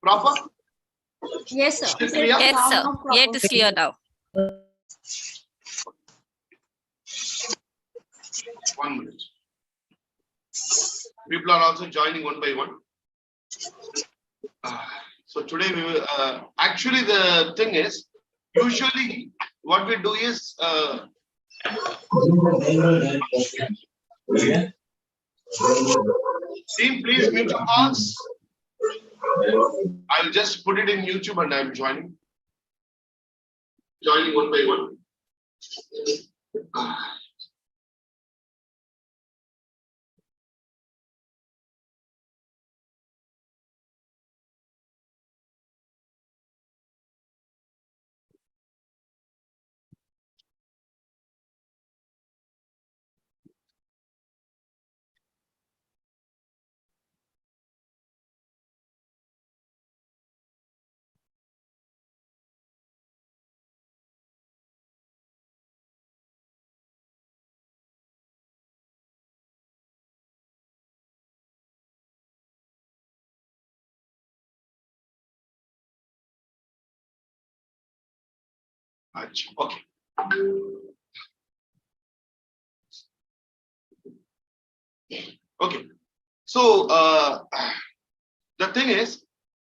Proper? Yes, sir. Is it clear? Yes, sir. Yeah, it is clear now. 1 minute. People are also joining one by one. So today we will, actually the thing is, usually what we do is, team please mute your calls. I'll just put it in YouTube and I'm joining one by one. Okay. Okay. So the thing is,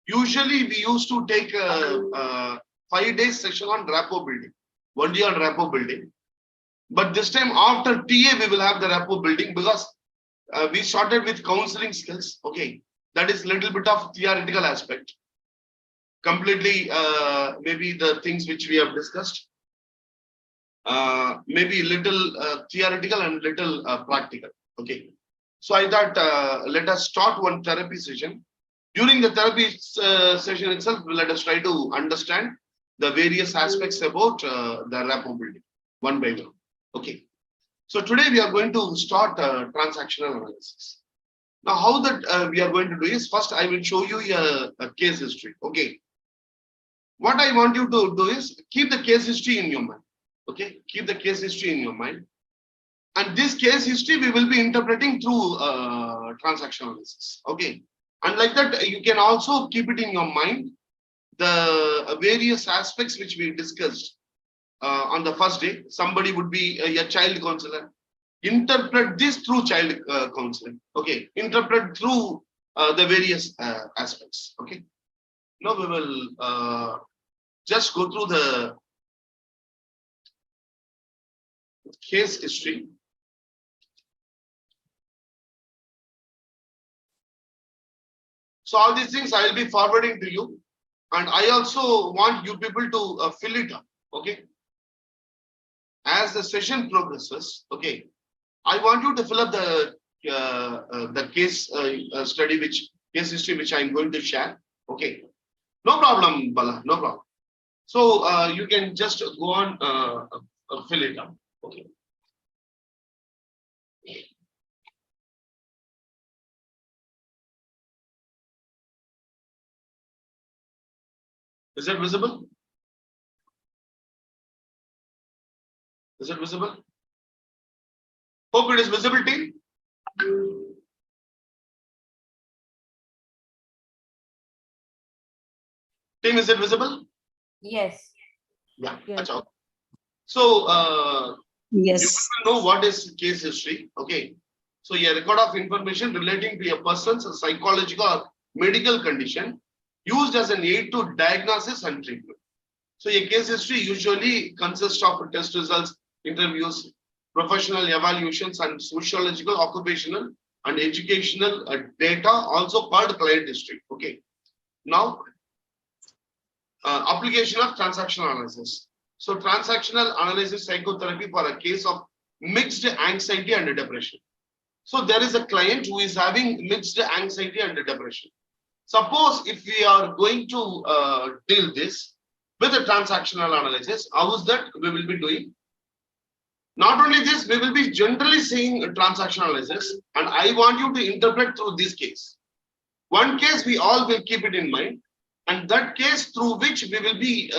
usually we used to take a 5-day session on rapport building, 1 day on rapport building. But this time after TA, we will have the rapport building because we started with counseling skills. Okay, that is little bit of theoretical aspect. Completely, maybe the things which we have discussed. Maybe little theoretical and little practical. Okay, so I thought let us start one therapy session. During the therapy session itself, let us try to understand the various aspects about the rapport building one by one. Okay, so today we are going to start transactional analysis. Now, how that we are going to do is, first I will show you a case history. Okay, what I want you to do is keep the case history in your mind. Okay, keep the case history in your mind. And this case history we will be interpreting through transactional analysis. Okay, and like that you can also keep it in your mind the various aspects which we discussed on the first day. Somebody would be a child counselor. Interpret this through child counseling. Okay, interpret through the various aspects. Okay, now we will just go through the case history. So all these things I will be forwarding to you, and I also want you people to fill it up. Okay, as the session progresses. Okay, I want you to fill up the case study, case history which I am going to share. Okay, no problem, Bala, no problem. So you can just go on fill it up. Okay. Is it visible? Is it visible? Hope it is visible, team. Team, is it visible? Yes. Yeah. Yes. So Yes. you know what is case history. Okay. So a record of information relating to a person's psychological or medical condition used as an aid to diagnosis and treatment. So a case history usually consists of test results, interviews, professional evaluations, and sociological, occupational, and educational data, also called client history. Okay. Now, application of transactional analysis. So transactional analysis psychotherapy for a case of mixed anxiety and depression. So there is a client who is having mixed anxiety and depression. Suppose if we are going to deal this with a transactional analysis, how is that we will be doing? Not only this, we will be generally seeing a transactional analysis, and I want you to interpret through this case. One case we all will keep it in mind, and that case through which we will be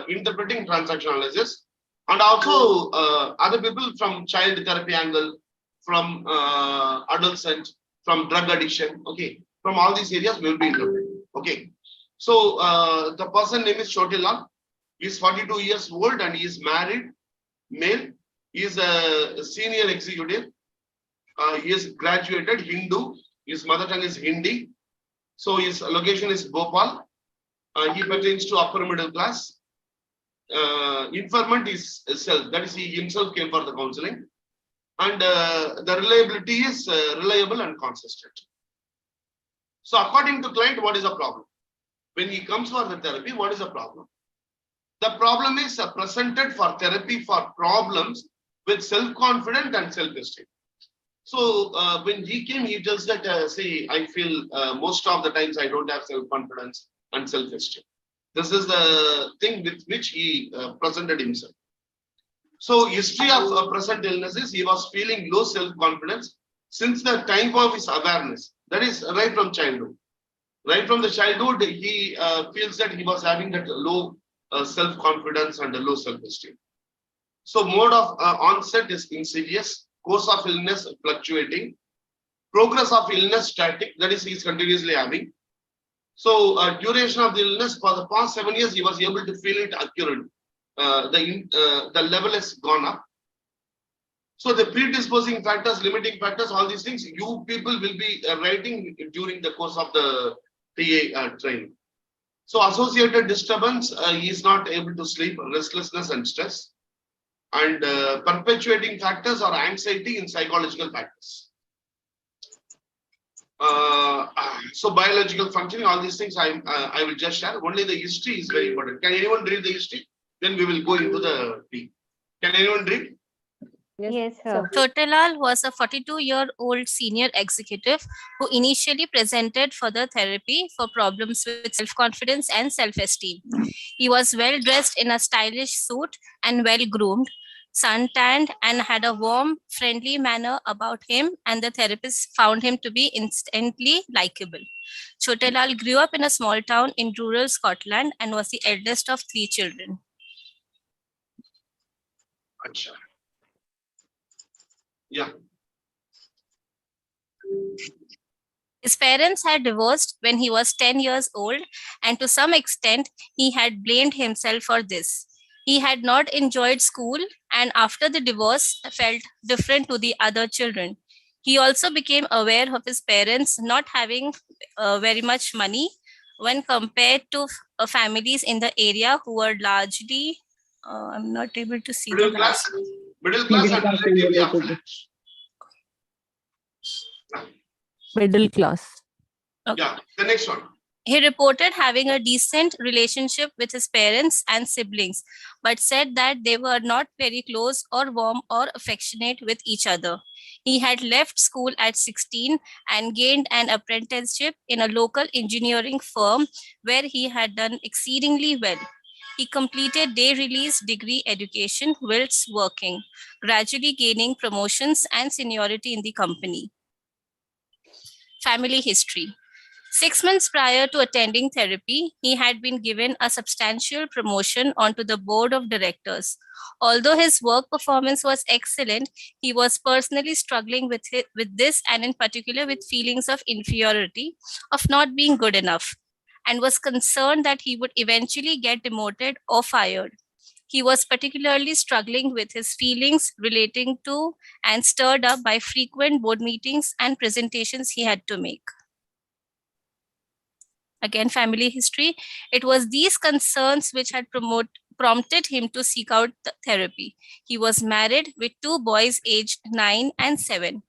interpreting transactional analysis, and also other people from child therapy angle, from adolescent, from drug addiction. Okay, from all these areas we will be interpreting. Okay, So the person name is Chotilal. He is 42 years old and he is married, male. He is a senior executive. He is graduated Hindu. His mother tongue is Hindi. So his location is Bhopal. He pertains to upper middle class. Informant is self. That is, he himself came for the counseling. And the reliability is reliable and consistent. So according to client, what is the problem? When he comes for the therapy, what is the problem? The problem is presented for therapy for problems with self-confidence and self-esteem. So when he came, he tells that, see, I feel most of the times I don't have self-confidence and self-esteem. This is the thing with which he presented himself. So history of present illnesses, he was feeling low self-confidence since the time of his awareness. That is right from childhood. Right from the childhood, he feels that he was having that low self-confidence and a low self-esteem. So mode of onset is insidious, course of illness fluctuating, progress of illness static, that is, he is continuously having. So duration of the illness, for the past 7 years, he was able to feel it accurately. The level has gone up. So the predisposing factors, limiting factors, all these things, you people will be writing during the course of the TA training. So associated disturbance, he is not able to sleep, restlessness and stress. And perpetuating factors or anxiety in psychological factors. So biological functioning, all these things I will just share. Only the history is very important. Can anyone read the history? Then we will go into the P. Can anyone read? Yes, sir. Chotilal was a 42-year-old senior executive who initially presented for the therapy for problems with self-confidence and self-esteem. He was well dressed in a stylish suit and well groomed, sun-tanned, and had a warm, friendly manner about him, and the therapist found him to be instantly likable. Chotilal grew up in a small town in rural Scotland and was the eldest of 3 children. Achha. Yeah. His parents had divorced when he was 10 years old, and to some extent, he had blamed himself for this. He had not enjoyed school, and after the divorce, felt different to the other children. He also became aware of his parents not having very much money when compared to families in the area who were largely, I'm not able to see Middle the class, last. middle class and relatively affluent. Middle class. Okay. Yeah, the next one. He reported having a decent relationship with his parents and siblings, but said that they were not very close or warm or affectionate with each other. He had left school at 16 and gained an apprenticeship in a local engineering firm where he had done exceedingly well. He completed day release degree education whilst working, gradually gaining promotions and seniority in the company. Family history. 6 months prior to attending therapy, he had been given a substantial promotion onto the board of directors. Although his work performance was excellent, he was personally struggling with this, and in particular with feelings of inferiority, of not being good enough, and was concerned that he would eventually get demoted or fired. He was particularly struggling with his feelings relating to and stirred up by frequent board meetings and presentations he had to make. Again, family history. It was these concerns which had prompted him to seek out therapy. He was married with 2 boys aged 9 and 7.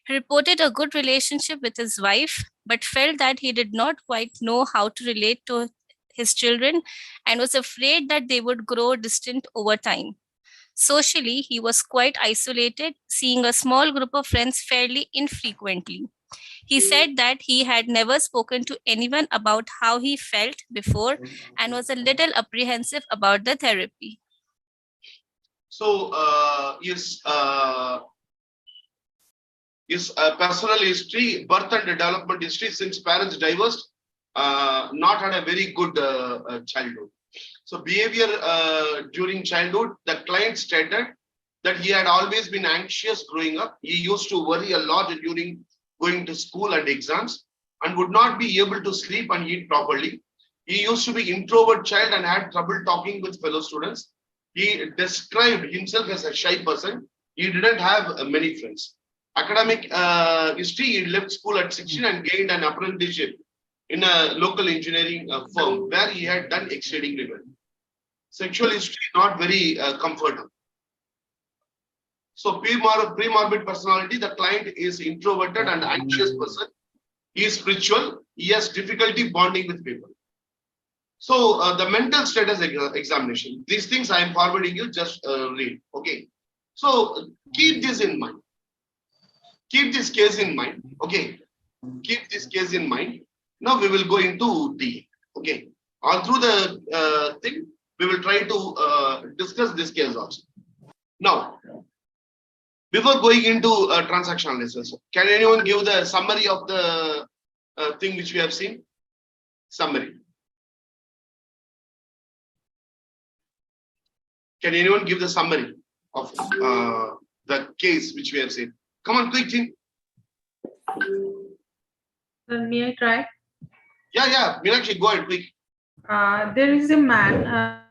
He reported a good relationship with his wife, but felt that he did not quite know how to relate to his children and was afraid that they would grow distant over time. Socially, he was quite isolated, seeing a small group of friends fairly infrequently. He said that he had never spoken to anyone about how he felt before and was a little apprehensive about the therapy. So his personal history, birth and development history, since parents divorced, not had a very good childhood. So behavior during childhood, the client stated that he had always been anxious growing up. He used to worry a lot during going to school and exams and would not be able to sleep and eat properly. He used to be introvert child and had trouble talking with fellow students. He described himself as a shy person. He didn't have many friends. Academic history, he left school at 16 and gained an apprenticeship in a local engineering firm where he had done exceedingly well. Sexual history, not very comfortable. So pre-morbid personality, the client is introverted and anxious person. He is spiritual. He has difficulty bonding with people. So the mental status examination, these things I am forwarding you, just read. Okay. So keep this in mind. Keep this case in mind. Okay. Keep this case in mind. Now we will go into D. Okay. All through the thing, we will try to discuss this case also. Now, before going into transactional analysis, can anyone give the summary of the thing which we have seen? Summary. Can anyone give the summary of the case which we have seen? Come on, quick thing. May I try? Yeah, Meenakshi, go ahead, quick. There is a man.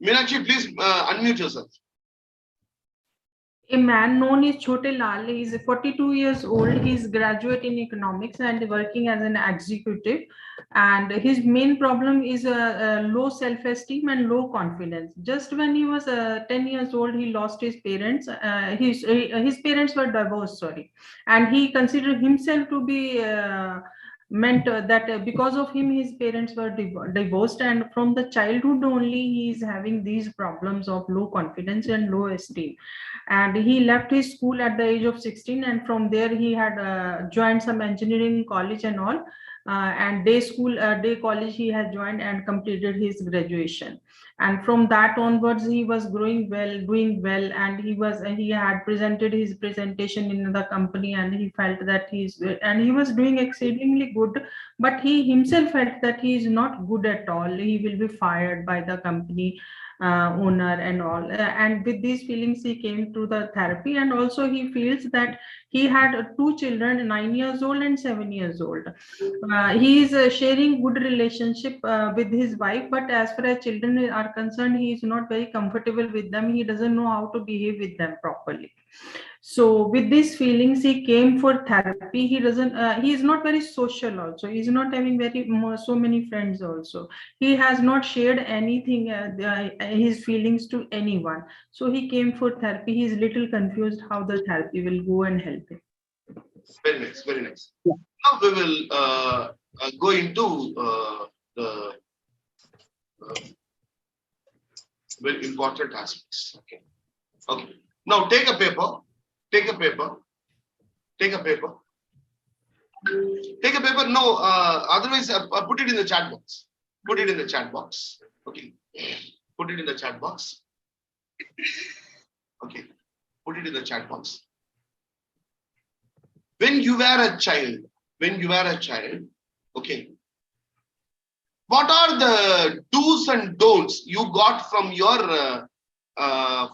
Meenakshi, please unmute yourself. A man known as Chote Lal. He is 42 years old. He is graduate in economics and working as an executive. And his main problem is low self-esteem and low confidence. Just when he was 10 years old, he lost his parents. His parents were divorced, sorry. And he considered himself to be meant that because of him, his parents were divorced. And from the childhood only, he is having these problems of low confidence and low esteem. And he left his school at the age of 16, and from there he had joined some engineering college and all, and day college he had joined and completed his graduation. And from that onwards he was doing well, and he had presented his presentation in the company, and he felt that he was doing exceedingly good, but he himself felt that he is not good at all. He will be fired by the company owner and all. And with these feelings he came to the therapy. And also he feels that he had two children, 9 years old and 7 years old. He is sharing good relationship with his wife, but as far as children are concerned, he is not very comfortable with them. He doesn't know how to behave with them properly. So with these feelings he came for therapy. He is not very social also. He is not having so many friends also. He has not shared anything, his feelings to anyone. So he came for therapy. He is little confused how the therapy will go and help him. Very nice, very nice. Yeah. Now we will go into the very important aspects. Okay. Okay. Now take a paper. Take a paper. Take a paper. Take a paper. No, otherwise put it in the chat box. Put it in the chat box. Okay. Put it in the chat box. Okay. Put it in the chat box. When you were a child, okay, what are the do's and don'ts you got from your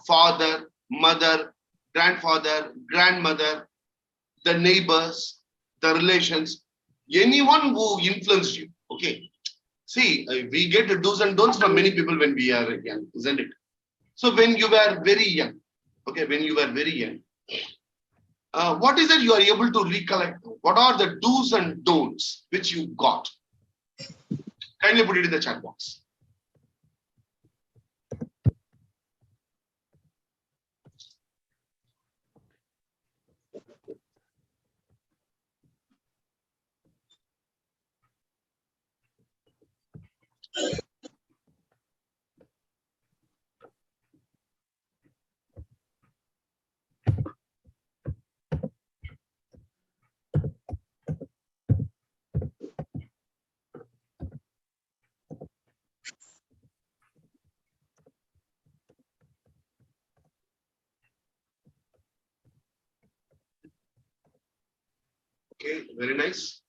father, mother, grandfather, grandmother, the neighbors, the relations, anyone who influenced you? Okay. See, we get the do's and don'ts from many people when we are young, isn't it? So when you were very young, okay, when you were very young, what is it you are able to recollect? What are the do's and don'ts which you got? Kindly put it in the chat box. Okay, very nice.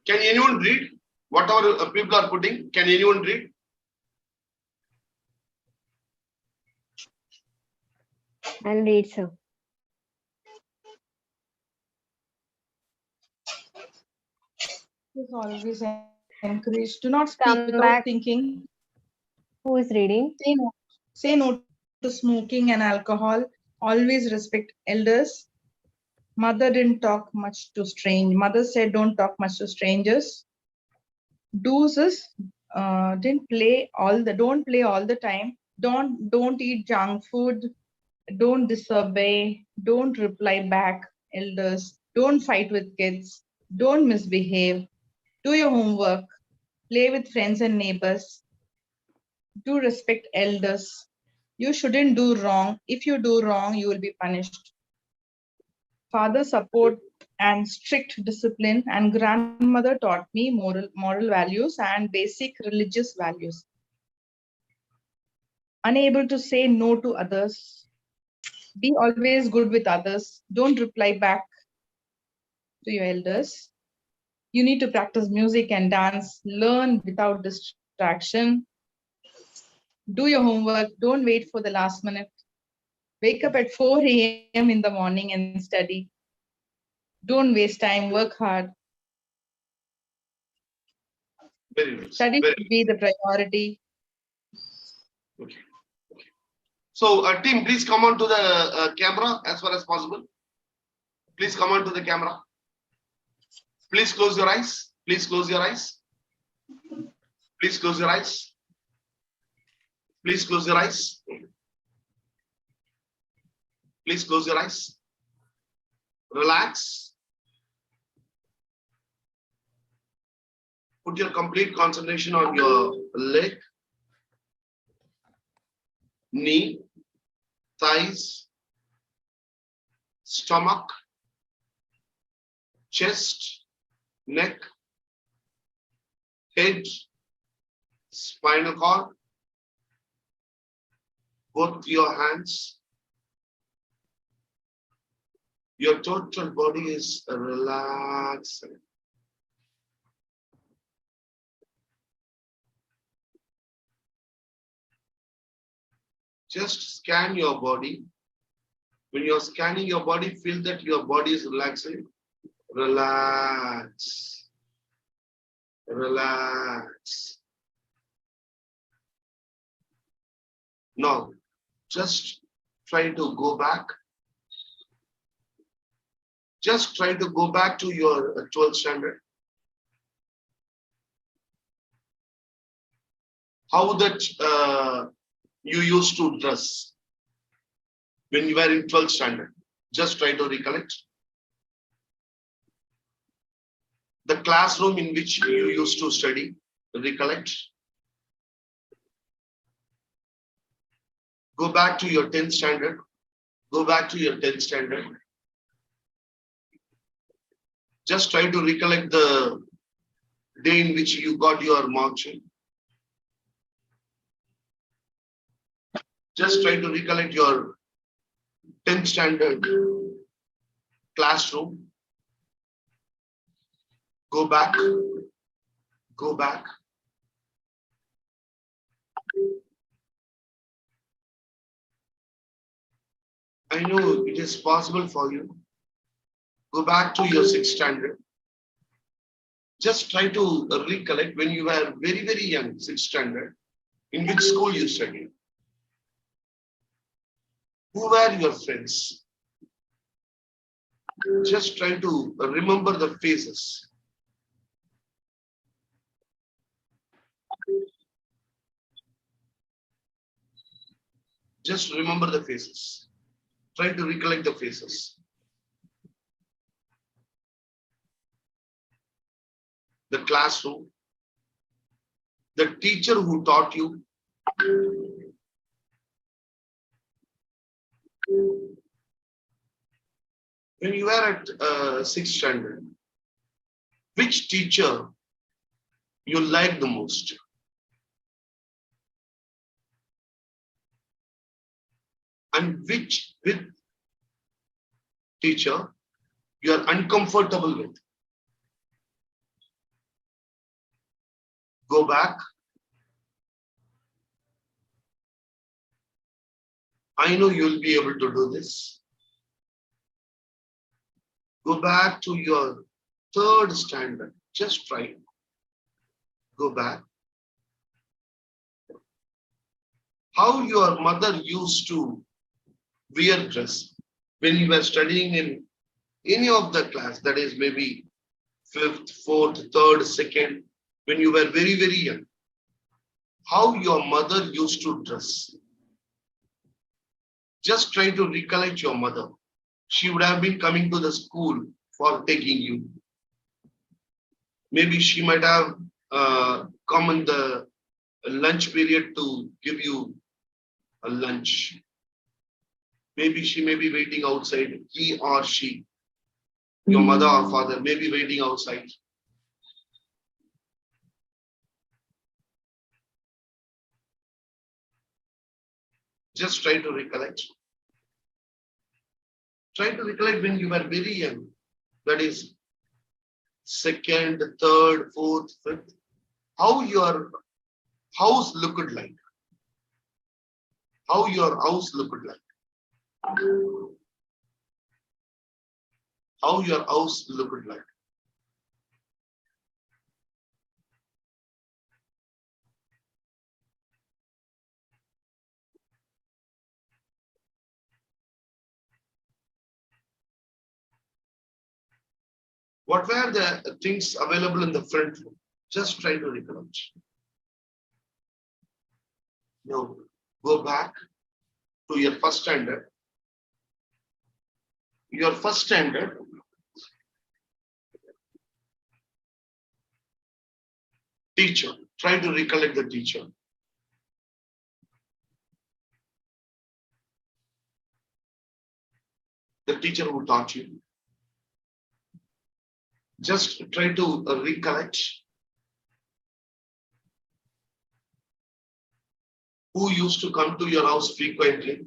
Can anyone read? whatever people are putting, can anyone read? I'll read, sir. Is always encouraged. Do not speak Come without back. thinking. Who is reading? Say no to smoking and alcohol. Always respect elders. Mother didn't talk much to strange. Mother said don't talk much to strangers. Do's is don't play all the time. Don't eat junk food. Don't disobey. Don't reply back elders. Don't fight with kids. Don't misbehave. Do your homework. Play with friends and neighbors. Do respect elders. You shouldn't do wrong. If you do wrong, you will be punished. Father support and strict discipline, and grandmother taught me moral values and basic religious values. Unable to say no to others. Be always good with others. Don't reply back to your elders. You need to practice music and dance. Learn without distraction. Do your homework. Don't wait for the last minute. Wake up at 4 a.m. in the morning and study. Don't waste time. Work hard. Very nice. Study Very should be the priority. okay. So, team, please come on to the camera as far as possible. Please come on to the camera. Please close your eyes. Please close your eyes. Please close your eyes. Please close your eyes. Please close your eyes. Relax. Put your complete concentration on your leg, knee, thighs, stomach, chest, neck, head, spinal cord, both your hands. Your total body is relaxing. Just scan your body. When you're scanning your body, feel that your body is relaxing. Relax. Relax. Now, just try to go back. Just try to go back to your 12th standard. How that you used to dress when you were in 12th standard. Just try to recollect. The classroom in which you used to study, recollect. Go back to your 10th standard. Go back to your 10th standard. Just try to recollect the day in which you got your mark sheet. Just try to recollect your 10th standard classroom. Go back. Go back. I know it is possible for you. Go back to your 6th standard. Just try to recollect when you were very, very young, 6th standard, in which school you studied. Who were your friends? Just try to remember the faces. Just remember the faces. Try to recollect the faces. The classroom, the teacher who taught you, when you were at 6th standard, which teacher you liked the most? And which teacher you are uncomfortable with? Go back. I know you'll be able to do this. Go back to your third standard. Just try. Go back. How your mother used to wear dress when you were studying in any of the class, that is maybe fifth, fourth, third, second, when you were very, very young. How your mother used to dress. Just try to recollect your mother. She would have been coming to the school for taking you. Maybe she might have come in the lunch period to give you a lunch. Maybe she may be waiting outside, he or she, your mother or father may be waiting outside. Just try to recollect. Try to recollect when you were very young. That is second, third, fourth, fifth. How your house looked like. How your house looked like. How your house looked like. What were the things available in the front room? Just try to recollect. Now, go back to your first standard. Your first standard. Teacher. Try to recollect the teacher. The teacher who taught you. Just try to recollect who used to come to your house frequently.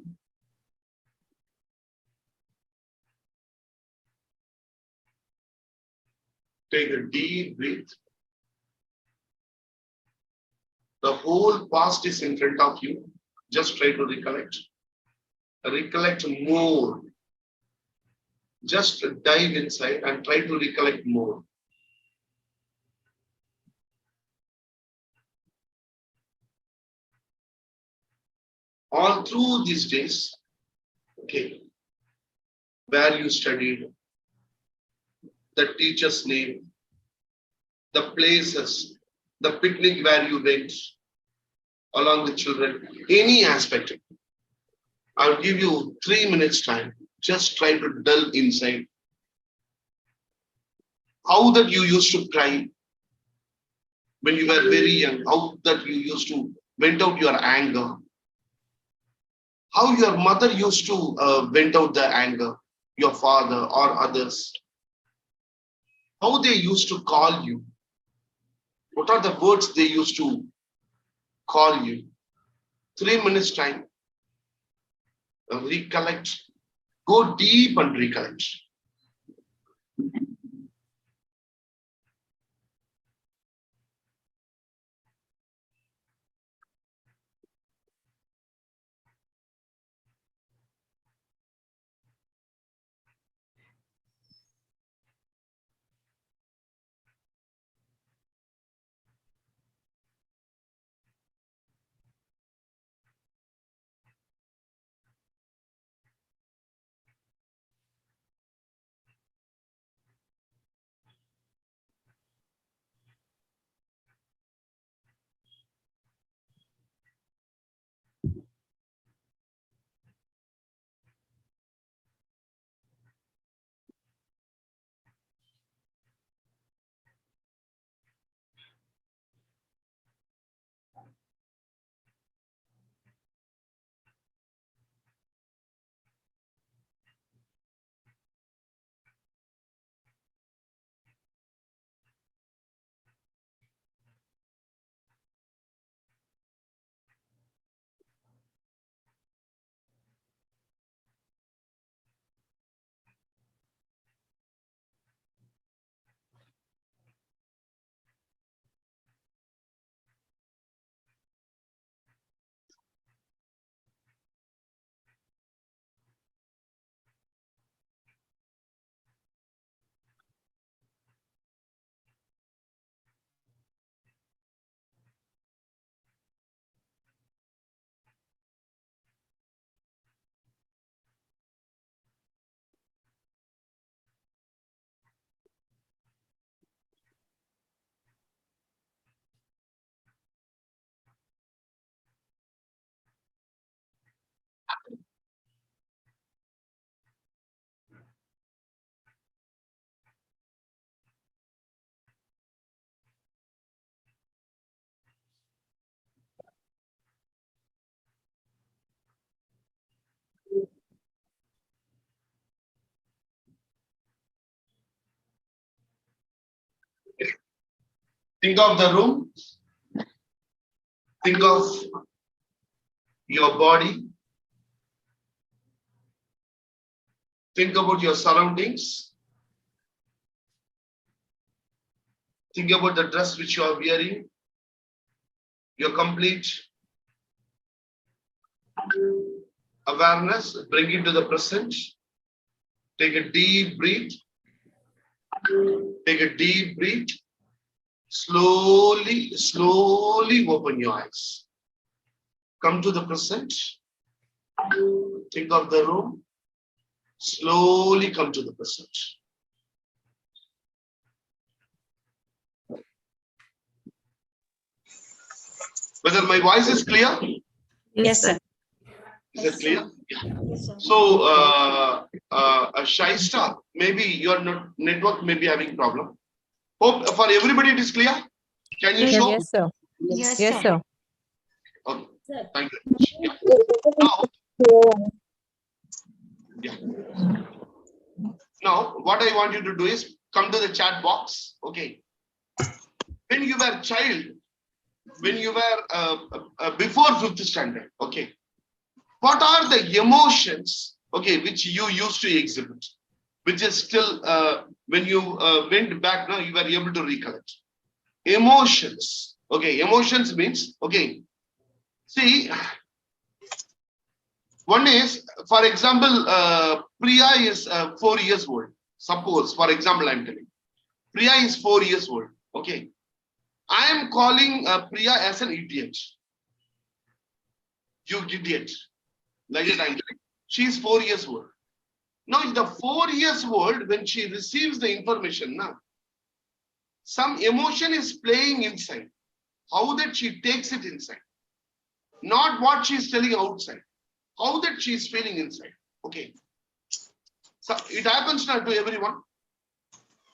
Take a deep breath. The whole past is in front of you. Just try to recollect. Recollect more. Just dive inside and try to recollect more. All through these days, okay, where you studied, the teacher's name, the places, the picnic where you went along with children, any aspect. I'll give you 3 minutes time. Just try to delve inside. How that you used to cry when you were very young, how that you used to vent out your anger. How your mother used to vent out the anger, your father or others. How they used to call you. What are the words they used to call you? 3 minutes time. Recollect. Go deep and recollect. Think of the room. Think of your body. Think about your surroundings. Think about the dress which you are wearing. Your complete awareness. Bring it to the present. Take a deep breath. Take a deep breath. Slowly, slowly open your eyes. Come to the present. Think of the room. Slowly come to the present. Whether my voice is clear? Yes, sir. Is it clear? Yeah. So, Shaista, maybe your network may be having problem. Hope for everybody it is clear. Can you show? Yes, sir. Yes, Yes, sir. Okay. Thank you very much. Yeah. Now, what I want you to do is come to the chat box. Okay. When you were a child, when you were before fifth standard, okay, what are the emotions, okay, which you used to exhibit, which is still when you went back now, you were able to recollect emotions. Okay, emotions means, okay, see, one is, for example, Priya is 4 years old. Suppose, for example, I'm telling, Priya is 4 years old. Okay, I am calling Priya as an idiot. You idiot. Like that I'm telling. She is 4 years old. Now, in the 4 years old, when she receives the information, now some emotion is playing inside. How that she takes it inside, not what she is telling outside. How that she is feeling inside. Okay. So it happens now to everyone.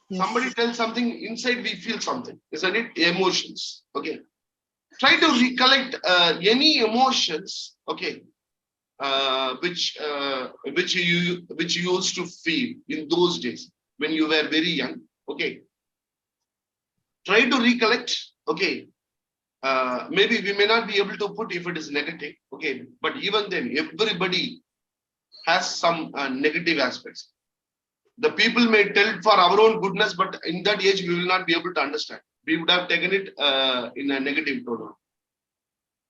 Yes. Somebody tells something, inside we feel something, isn't it? Emotions. Okay. Try to recollect any emotions, okay, which you used to feel in those days when you were very young. Okay. Try to recollect. Okay. Maybe we may not be able to put if it is negative. Okay. But even then, everybody has some negative aspects. The people may tell for our own goodness, but in that age, we will not be able to understand. We would have taken it in a negative tone.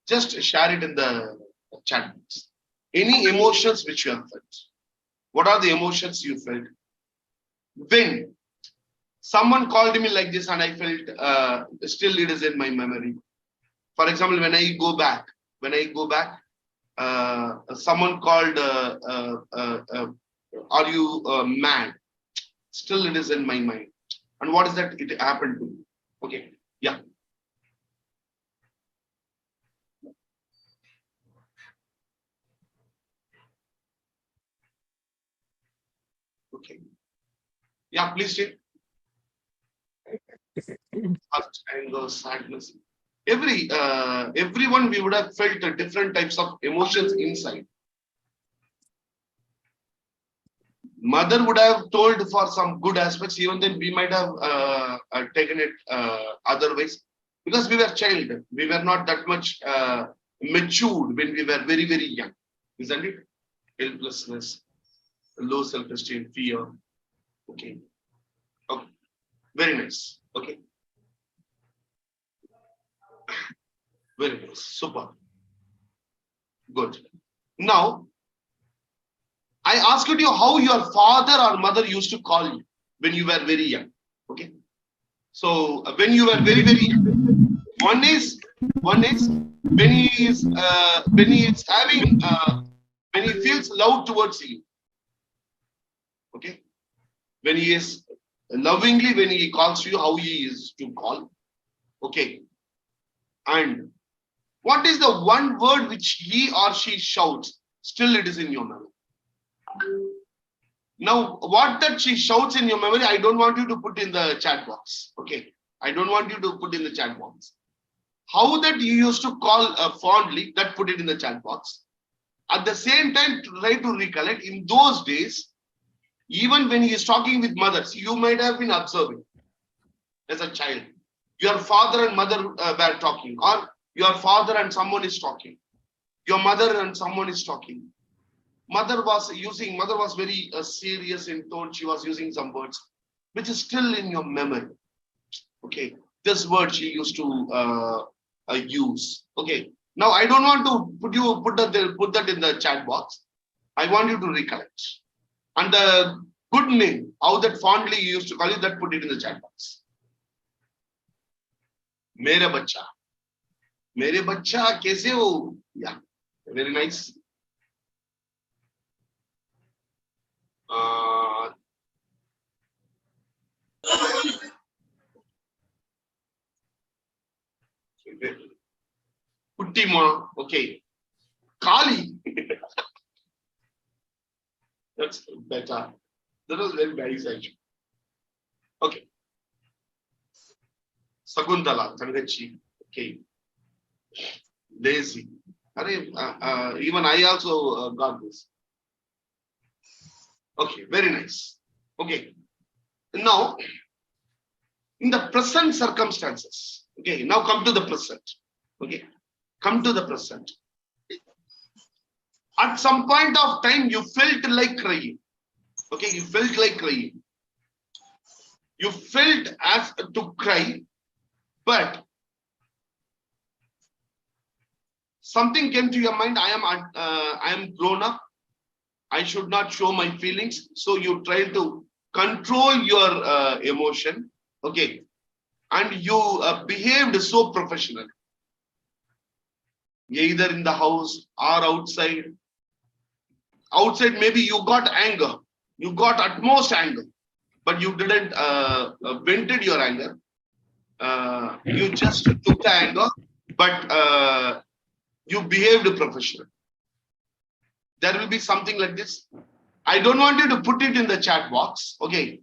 Just share it in the chat box. Any emotions which you have felt. What are the emotions you felt? When someone called me like this and I felt, still it is in my memory. For example, when I go back, someone called, are you mad? Still it is in my mind. And what is that? It happened to me. Okay. Yeah. Okay. Yeah, please say. Anger, sadness. Everyone we would have felt different types of emotions inside. Mother would have told for some good aspects, even then we might have taken it otherwise, because we were child. We were not that much matured when we were very, very young, isn't it? Helplessness, low self-esteem, fear. Okay. Okay. Very nice. Okay. Very nice. Super. Good. Now, I asked you how your father or mother used to call you when you were very young. Okay. So when you were very, very young, one is when he is having when he feels love towards you. Okay. When he is lovingly, when he calls you, how he is to call. Okay. And what is the one word which he or she shouts? Still it is in your memory. Now, what that she shouts in your memory, I don't want you to put in the chat box. Okay. I don't want you to put in the chat box. How that you used to call fondly, that put it in the chat box. At the same time, try to recollect in those days, even when he is talking with mothers, you might have been observing as a child. Your father and mother were talking, or your father and someone is talking. Your mother and someone is talking. Mother was very serious in tone. She was using some words which is still in your memory. Okay, this word she used to use. Okay, now I don't want to put that in the chat box. I want you to recollect. And the good name, how that fondly you used to call it, that put it in the chat box. Mere bacha. Mere bacha kaise ho? Yeah, very nice. Puttima, okay. Kali. That's better. That was very nice actually. Okay. Sakuntala, Tangachi. Okay. Lazy. Even I also got this. Okay, very nice. Okay. Now, in the present circumstances, okay, now come to the present. Okay, come to the present. At some point of time, you felt like crying. Okay, you felt like crying. You felt as to cry, but something came to your mind. I am grown up. I should not show my feelings. So you try to control your emotion. Okay, and you behaved so professional, either in the house or outside. Outside, maybe you got anger. You got utmost anger, but you didn't vented your anger. You just took the anger, but you behaved professionally. There will be something like this. I don't want you to put it in the chat box. Okay.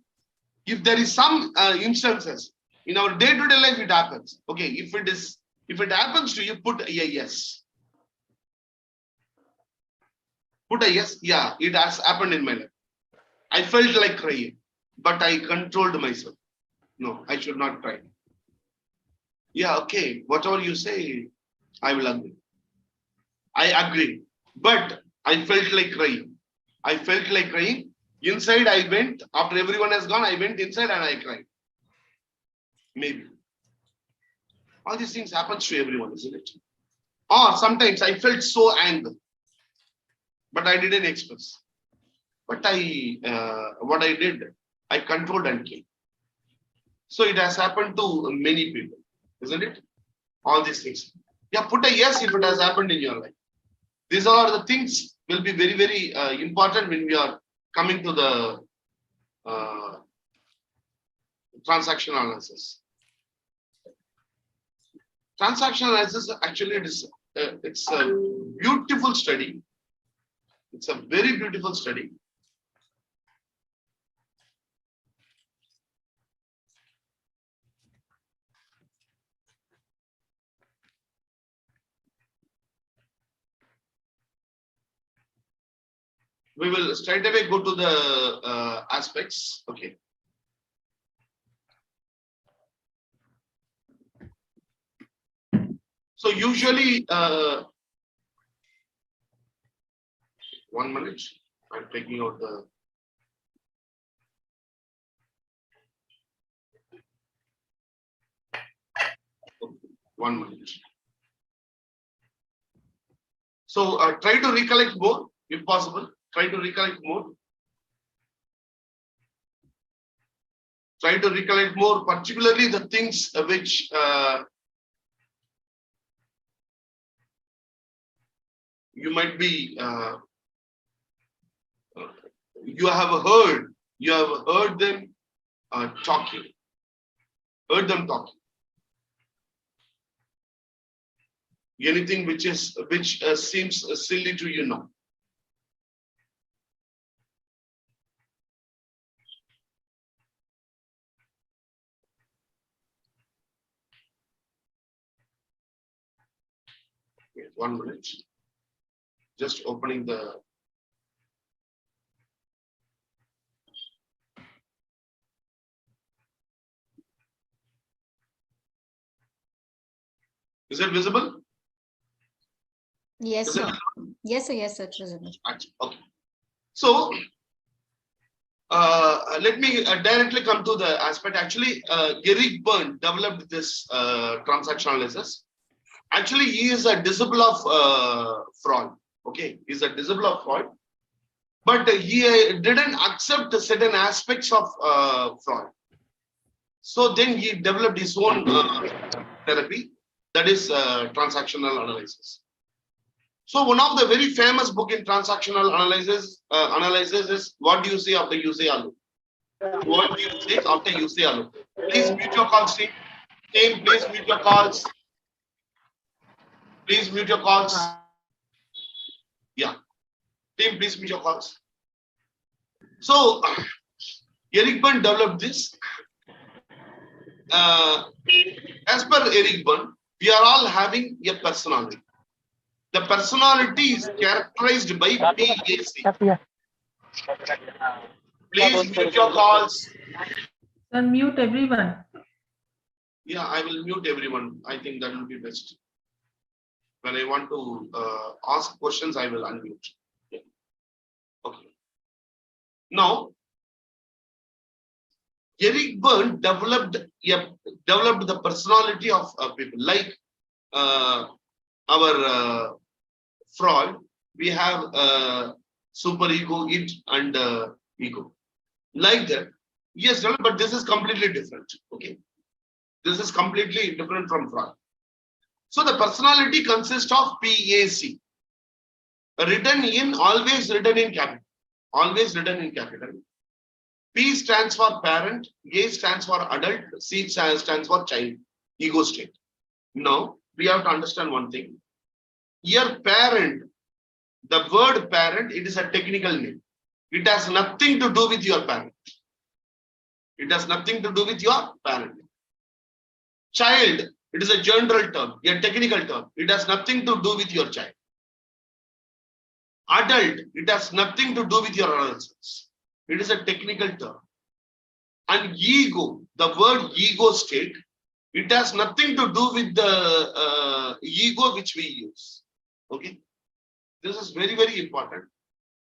If there is some instances in our day-to-day life, it happens. Okay. If it happens to you, put a yes. Put a yes. Yeah, it has happened in my life. I felt like crying, but I controlled myself. No, I should not cry. Yeah, okay. Whatever you say, I will agree. I agree. But I felt like crying. I felt like crying. Inside I went, after everyone has gone, I went inside and I cried. Maybe. All these things happens to everyone, isn't it? Or sometimes I felt so angry, but I didn't express. But what I did, I controlled and came. So it has happened to many people, isn't it? All these things. Yeah, put a yes if it has happened in your life. These are the things will be very, very important when we are coming to the transactional analysis. Transactional analysis actually it's a beautiful study. It's a very beautiful study. We will straight away go to the aspects. Okay. So usually, 1 minute. I'm taking out the. Okay, 1 minute. So try to recollect more if possible. Try to recollect more. Try to recollect more, particularly the things which you might be you have heard them talking, anything which seems silly to you now. Okay, 1 minute, just opening the Is it visible? Yes, Is it sir. Yes, sir. Yes, sir. It's visible. okay. So let me directly come to the aspect. Actually, Eric Berne developed this transactional analysis. Actually, he is a disciple of Freud. Okay, he's a disciple of Freud, but he didn't accept certain aspects of Freud. So then he developed his own therapy, that is transactional analysis. So one of the very famous book in transactional analysis is What Do You Say After You Say Hello? What do you say after you say hello? Please mute your calls, team. Team, please mute your calls. Please mute your calls. Yeah. Team, please mute your calls. So, Eric Berne developed this. As per Eric Berne, we are all having a personality. The personality is characterized by PAC. Please mute your calls. Sir, mute everyone. Yeah, I will mute everyone. I think that will be best. When I want to ask questions, I will unmute. Yeah. Okay. Now, Eric Berne developed the personality of people. Like our Freud, we have super ego, id, and ego. Like that, yes, but this is completely different. Okay, this is completely different from Freud. So the personality consists of PAC, always written in capital, always written in capital. P stands for parent, A stands for adult, C stands for child, ego state. Now we have to understand one thing. Here, parent, the word parent, it is a technical name. It has nothing to do with your parent. It has nothing to do with your parent. Child, it is a general term, a technical term. It has nothing to do with your child. Adult, it has nothing to do with your adolescence. It is a technical term. And ego, the word ego state, it has nothing to do with the ego which we use. Okay, this is very, very important.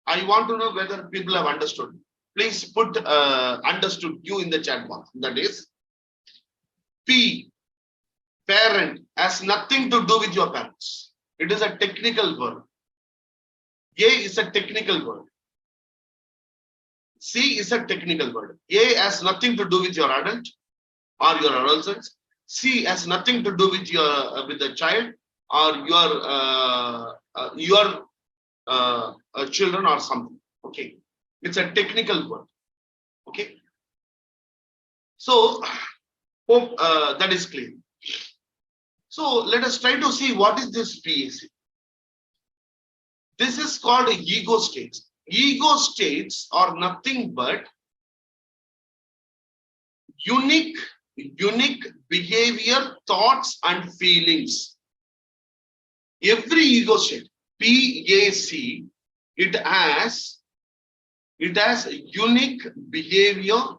I want to know whether people have understood. Please put understood you in the chat box. That is, P, parent, has nothing to do with your parents. It is a technical word. A is a technical word. C is a technical word. A has nothing to do with your adult or your adolescents. C has nothing to do with your with the child or your children or something. Okay, it's a technical word. Okay, so hope that is clear. So let us try to see what is this PAC. This is called ego states. Ego states are nothing but unique behavior, thoughts, and feelings. Every ego state, PAC, it has unique behavior,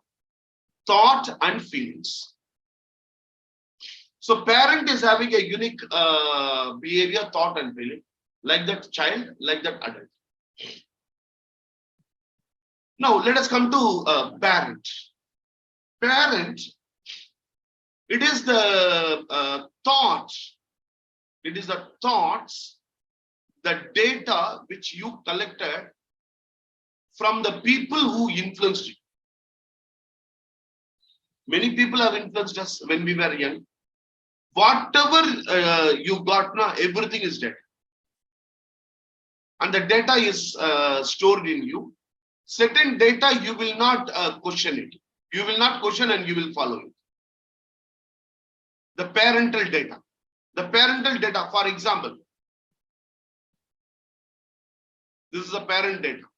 thought, and feelings. So parent is having a unique behavior, thought, and feeling, like that child, like that adult. Now let us come to parent. Parent, it is the thought. It is the thoughts, the data which you collected from the people who influenced you. Many people have influenced us when we were young. Whatever you got now, everything is dead. And the data is stored in you. Certain data, you will not question it. You will not question and you will follow it. The parental data. The parental data, for example, this is a parent data.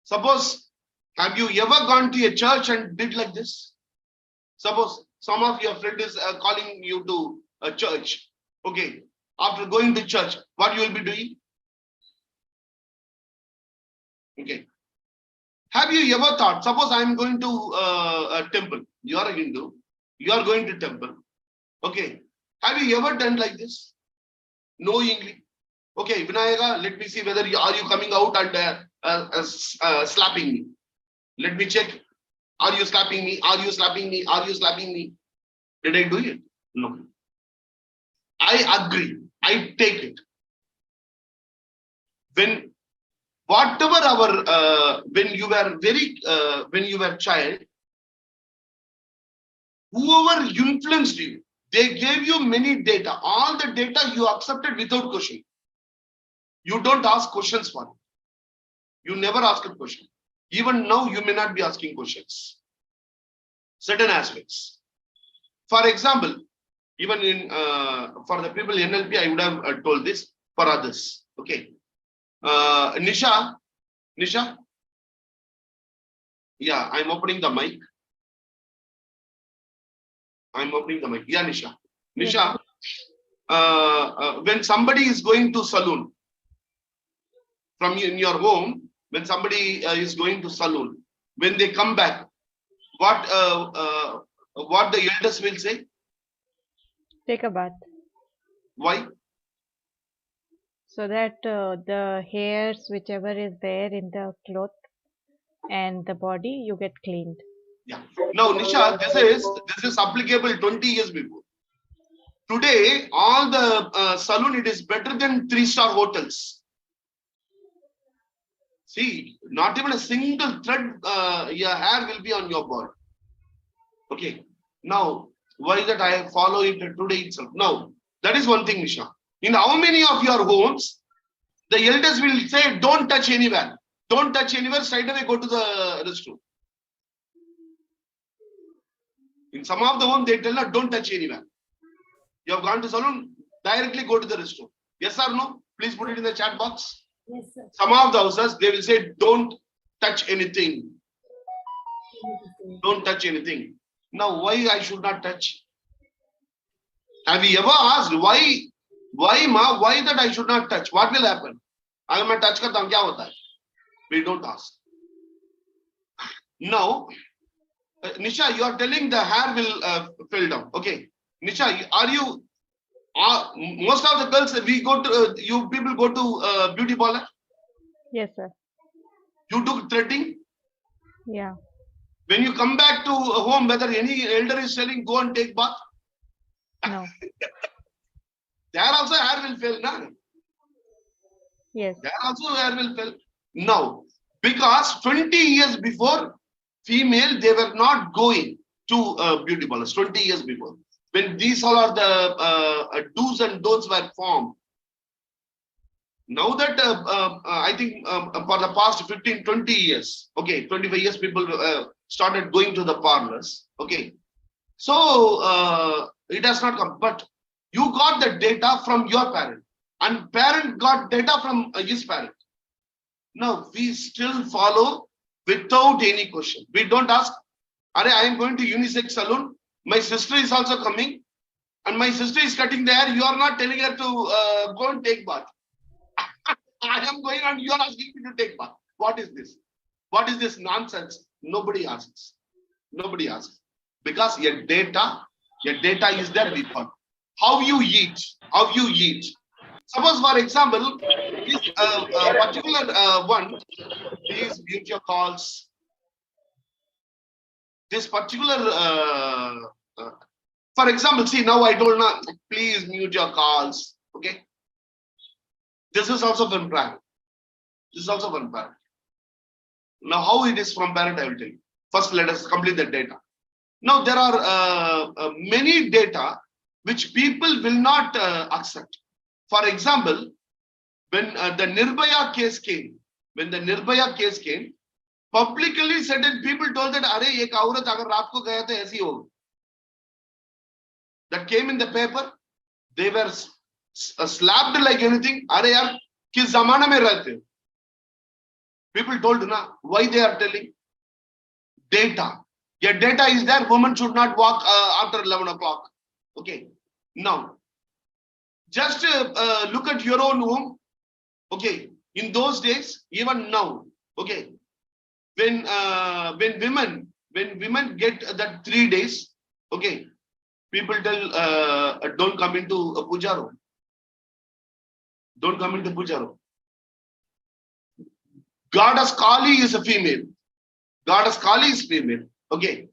Suppose, have you ever gone to a church and did like this? Suppose some of your friend is calling you to a church. Okay, after going to church, what you will be doing? Okay. Have you ever thought, suppose I am going to a temple, you are a Hindu, you are going to temple. Okay, Have you ever done like this? Knowingly. Okay, Vinayaka, let me see whether are you coming out and slapping me. Let me check. Are you slapping me? Are you slapping me? Are you slapping me? Did I do it? No. I agree. I take it. When whatever our when you were child, whoever influenced you, they gave you many data. All the data you accepted without question. You don't ask questions for it. You never ask a question. Even now, you may not be asking questions. Certain aspects. For example, even in for the people in NLP, I would have told this for others. Okay. Nisha. Yeah, I'm opening the mic. Yeah, Nisha. Nisha, when somebody is going to saloon, from in your home, when somebody is going to saloon, when they come back, what the elders will say? Take a bath Why? so that the hairs, whichever is there in the cloth and the body, you get cleaned. Yeah. Now, Nisha, this is applicable 20 years before. Today, all the saloon, it is better than 3-star hotels. See, not even a single thread your hair will be on your body. Okay. Now, why that I follow it today itself? Now, that is one thing, Nisha. In how many of your homes, the elders will say, don't touch anywhere. Don't touch anywhere, straight away go to the restroom. In some of the homes, they tell her, don't touch anywhere. You have gone to salon, directly go to the restroom. Yes or no? Please put it in the chat box. Yes, sir. Some of the houses, they will say, don't touch anything. Don't touch anything. Now, why I should not touch? Have you ever asked why that I should not touch? What will happen? I am touch karta hu, kya hota hai? We don't ask. Now, Nisha, you are telling the hair will fall down. Okay. Nisha, are you? Most of the girls, we go to you people go to beauty parlor. Yes, sir. You do threading. Yeah. When you come back to home, whether any elder is telling go and take bath. No. There also hair will fail, na? Yes. There also hair will fail. Now, because 20 years before, female, they were not going to beauty parlors. 20 years before, when these all are the do's and don'ts were formed. Now that I think for the past 15, 20 years, okay, 25 years, people started going to the parlors. Okay, so it has not come, but you got the data from your parent, and parent got data from his parent. Now we still follow without any question. We don't ask, Are I am going to unisex salon. My sister is also coming, and my sister is cutting the hair. You are not telling her to go and take bath. I am going and you are asking me to take bath. What is this? What is this nonsense? Nobody asks. Nobody asks. Because your data is there before. How you eat. Suppose, for example, this particular one, please mute your calls. This particular, for example, see, now I told now, please mute your calls. Okay. This is also from parent. Now, how it is from parent, I will tell you. First, let us complete the data. Now, there are many data which people will not accept. For example, when the Nirbhaya case came, publicly certain people told that, "Arey, ek aurat agar raat ko gaya to aisi hoga." That came in the paper. They were slapped like anything. Arey yaar, kis zamana mein rehte ho? People told na why they are telling data. Your data is there. Women should not walk after 11 o'clock. Okay. Now, just look at your own home. Okay. In those days, even now. Okay. When women get that 3 days. Okay. People tell, don't come into a puja room. Don't come into puja room. Goddess Kali is a female. Goddess Kali is female. Okay.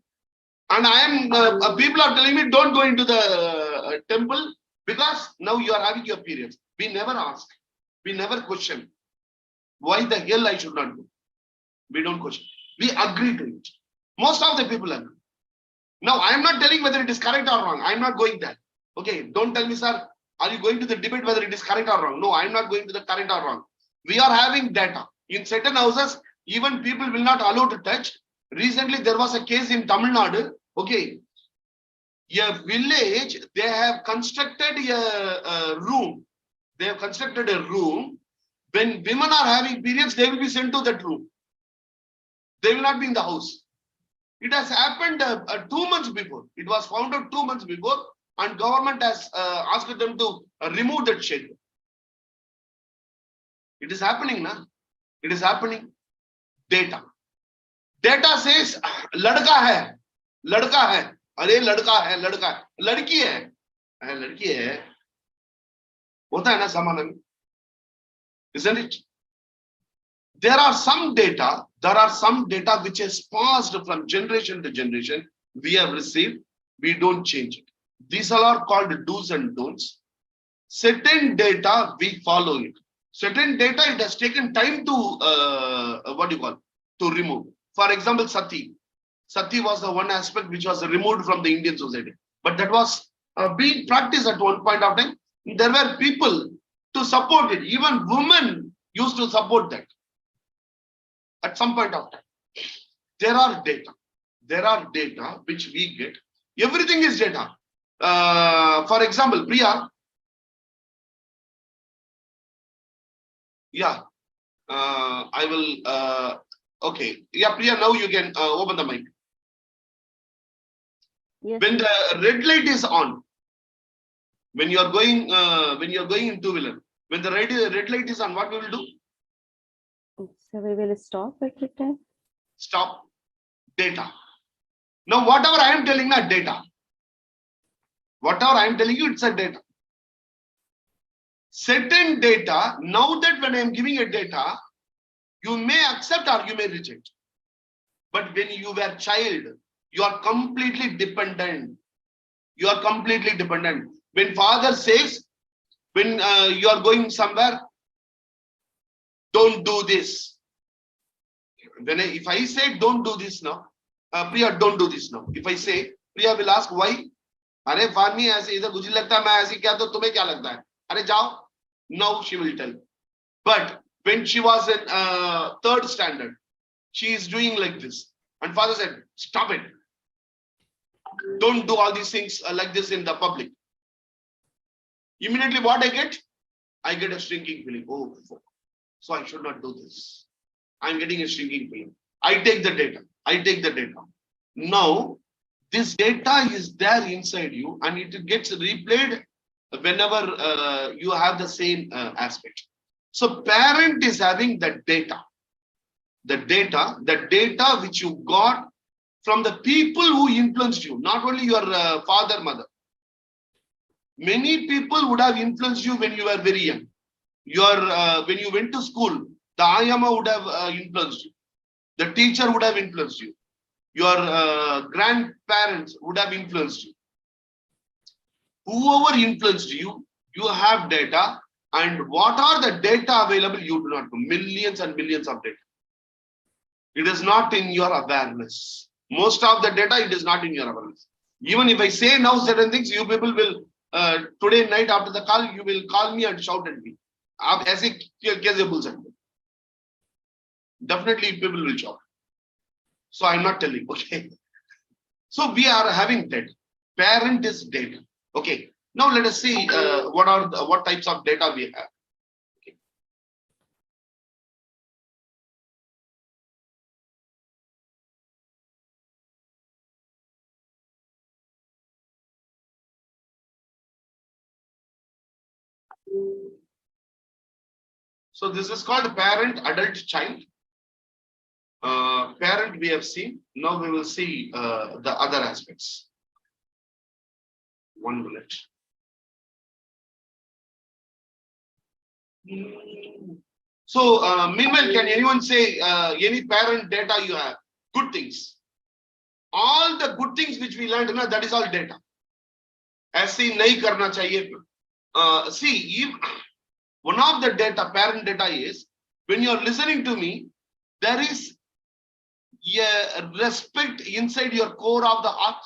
And I am, people are telling me, don't go into the temple because now you are having your periods. We never ask. We never question. Why the hell I should not go? We don't question. We agree to it. Most of the people agree. Now, I am not telling whether it is correct or wrong. I am not going there. Okay, don't tell me, sir, are you going to the debate whether it is correct or wrong? No, I am not going to the correct or wrong. We are having data. In certain houses, even people will not allow to touch. Recently, there was a case in Tamil Nadu. Okay, a village, they have constructed a room. They have constructed a room. When women are having periods, they will be sent to that room. They will not be in the house. It has happened 2 months before. It was found out 2 months before, and government has asked them to remove that shed. It is happening now. It is happening. Data. Data says, ladka hai, ladka hai, are ladka hai, ladka hai, ladki hai, ladki hai. Hota hai na samanam, isn't it? There are some data which is passed from generation to generation. We have received, we don't change it. These all are called do's and don'ts. Certain data, we follow it. Certain data, it has taken time to, to remove. For example, Sati. Sati was the one aspect which was removed from the Indian society. But that was being practiced at one point of time. There were people to support it. Even women used to support that. At some point of time, there are data which we get. Everything is data. For example, Priya. Yeah, I will. Okay, yeah, Priya. Now you can open the mic. Yes, When sir. the red light is on, when you are going in two-wheeler, when the red light is on, what we will do? So we will stop at the time. Stop. Data. Now, whatever I am telling, not data. Whatever I am telling you, it's a data. Certain data, now that when I am giving a data, you may accept or you may reject. But when you were a child, you are completely dependent. You are completely dependent. When father says, when you are going somewhere, don't do this. If I say don't do this now, Priya, don't do this now. If I say, Priya will ask why. अरे फार्मी ऐसे इधर मुझे लगता है मैं ऐसे क्या तो तुम्हें क्या लगता है अरे जाओ. Now she will tell. But when she was in third standard, she is doing like this, and father said, stop it, don't do all these things like this in the public. Immediately what I get a shrinking feeling. Oh, so I should not do this. I'm getting a shrinking feeling. I take the data. Now this data is there inside you, and it gets replayed whenever you have the same aspect. So parent is having the data which you got from the people who influenced you, not only your father, mother. Many people would have influenced you when you were very young. When you went to school, the ayama would have influenced you. The teacher would have influenced you. Your grandparents would have influenced you. Whoever influenced you, you have data. And what are the data available? You do not know. Millions and millions of data. It is not in your awareness. Most of the data, it is not in your awareness. Even if I say now certain things, you people will, today night after the call, you will call me and shout at me. Definitely people will shout. So I'm not telling, okay. So we are having data. Parent is data. Okay. Now let us see what types of data we have. Okay. So this is called parent, adult, child. Parent we have seen. Now we will see the other aspects. 1 minute. So, meanwhile, can anyone say any parent data you have? Good things. All the good things which we learned, that is all data. ऐसे नहीं करना चाहिए. See, if one of the data, parent data is, when you are listening to me, there is a respect inside your core of the heart.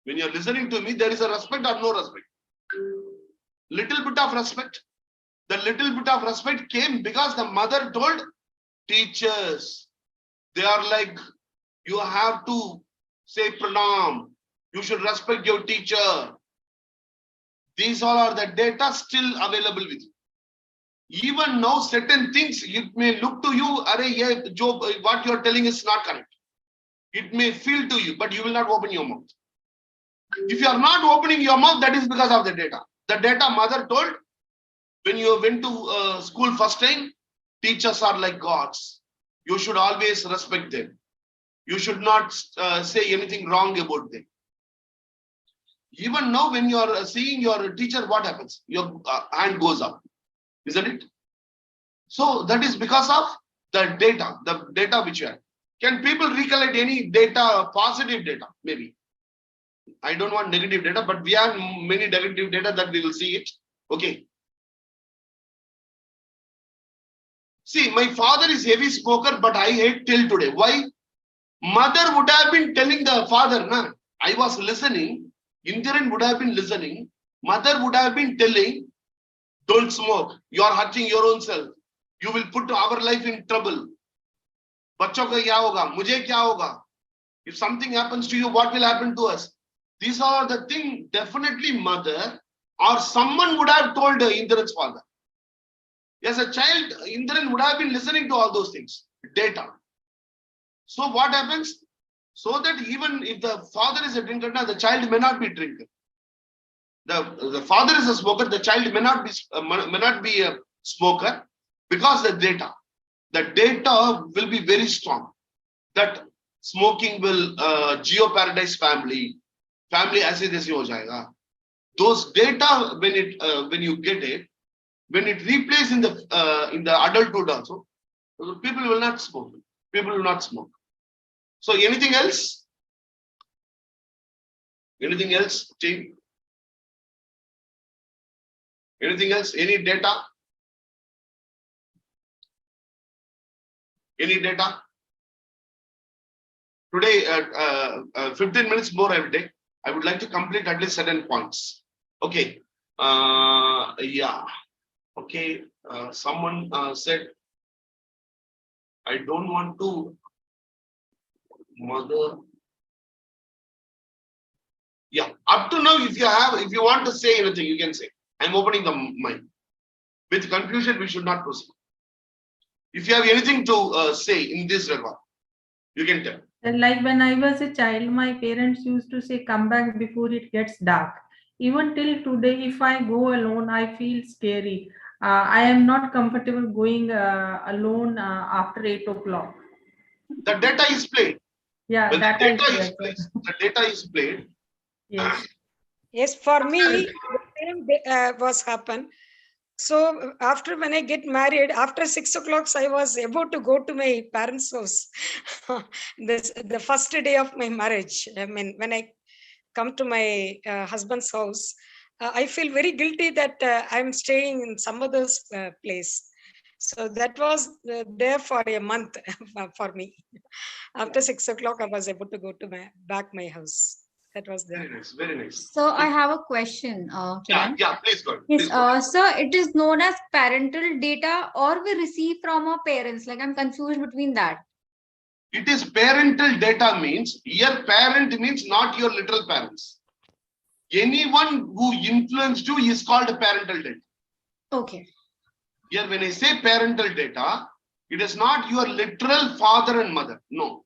When you are listening to me, there is a respect or no respect. Little bit of respect. The little bit of respect came because the mother told teachers, they are like, you have to say pranam. You should respect your teacher. These all are the data still available with you. Even now, certain things, it may look to you, what you are telling is not correct. It may feel to you, but you will not open your mouth. If you are not opening your mouth, that is because of the data. The data mother told, when you went to school first time, teachers are like gods. You should always respect them. You should not say anything wrong about them. Even now, when you are seeing your teacher, what happens? Your hand goes up, isn't it? So that is because of the data which you have. Can people recollect any data, positive data? Maybe. I don't want negative data, but we have many negative data that we will see it. Okay. See, my father is heavy smoker, but I hate till today. Why? Mother would have been telling the father, nah, I was listening. Indiran would have been listening. Mother would have been telling, don't smoke. You are hurting your own self. You will put our life in trouble. बच्चों का क्या होगा? मुझे क्या होगा? If something happens to you, what will happen to us? These are the things definitely mother or someone would have told Indiran's father. As a child, Indiran would have been listening to all those things, data. So what happens? So that even if the father is a drinker, the child may not be drinker. The father is a smoker, the child may not be a smoker because the data will be very strong. That smoking will geo-paradise family ऐसे हो जाएगा. Those data when you get it, when it replaces in the adulthood also, people will not smoke. People will not smoke. So anything else? Anything else, team? Anything else? Any data? Any data? Today, 15 minutes more every day. I would like to complete at least certain points. Okay. Yeah. Okay. Someone said, I don't want to mother. Yeah. Up to now, if you want to say anything, you can say. I'm opening the mic. With confusion, we should not proceed. If you have anything to say in this regard, you can tell. Like when I was a child, my parents used to say, come back before it gets dark. Even till today, if I go alone, I feel scary. I am not comfortable going alone after 8 o'clock. The data is played. Yeah, when data is played, the data is played. Yes. Yes, for me, the same was happen. So after when I get married, after 6 o'clock, I was about to go to my parents' house. The first day of my marriage. I mean, when I come to my husband's house, I feel very guilty that I'm staying in some other's place. So that was there for a month for me. After 6 o'clock, I was able to go to my house. That was there. Very nice, very nice. So I have a question, Kiran. Yeah, please go ahead. Yes, Please go ahead. so it is known as parental data or we receive from our parents. Like I'm confused between that. It is parental data means, your parent means not your literal parents. Anyone who influenced you is called parental data. Okay. Here when I say parental data, it is not your literal father and mother. No.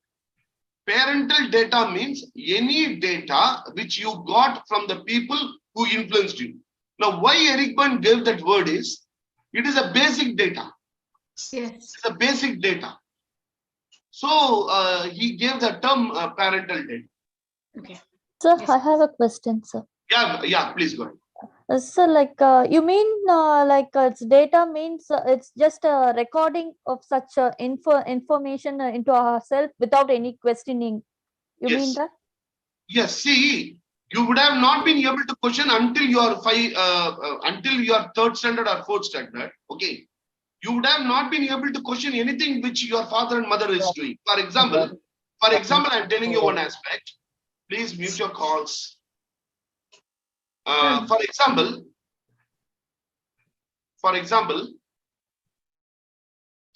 Parental data means any data which you got from the people who influenced you. Now, why Eric Berne gave that word is, it is a basic data. Yes. It's a basic data. So he gave the term parental data. Okay. Sir, Yes. I have a question, sir. Yeah, please go ahead. So, like, you mean it's data means it's just a recording of such information into ourselves without any questioning. You mean Yes. that? Yes, see, you would have not been able to question until you are until you are third standard or fourth standard. Okay, you would have not been able to question anything which your father and mother is doing. For example, I'm telling you one aspect. Please mute your calls. For example,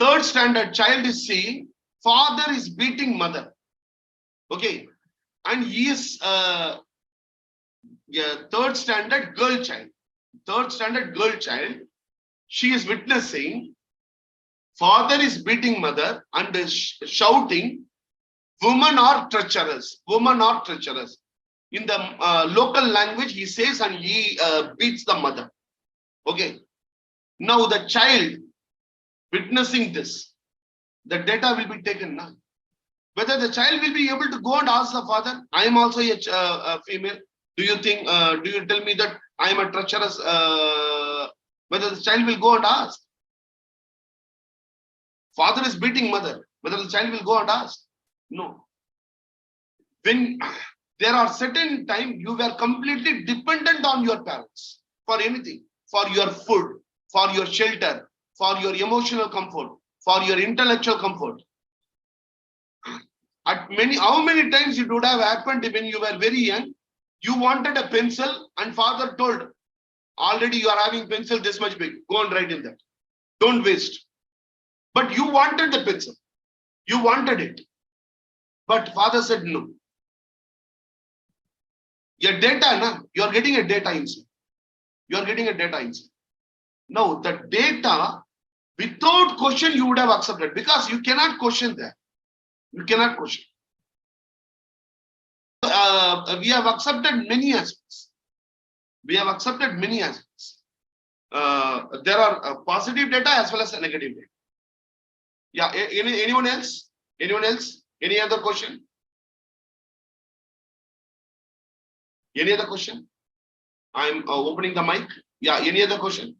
third standard child is seeing father is beating mother. Okay, and he is third standard girl child. Third standard girl child, she is witnessing father is beating mother and is shouting, women are treacherous, women are treacherous. In the local language, he says and he beats the mother. Okay. Now the child witnessing this, the data will be taken now. Whether the child will be able to go and ask the father, I am also a female. Do you think, do you tell me that I am a treacherous, whether the child will go and ask? Father is beating mother, whether the child will go and ask? No. When there are certain times you were completely dependent on your parents for anything, for your food, for your shelter, for your emotional comfort, for your intellectual comfort. How many times it would have happened when you were very young, you wanted a pencil and father told, already you are having pencil this much big, go and write in that. Don't waste. But you wanted the pencil. You wanted it. But father said no. Your data, you are getting a data inside. You are getting a data inside. Now, the data, without question, you would have accepted because you cannot question that. You cannot question. We have accepted many aspects. We have accepted many aspects. There are positive data as well as negative data. Yeah, anyone else? Anyone else? Any other question? Any other question? I'm opening the mic. Yeah, any other question?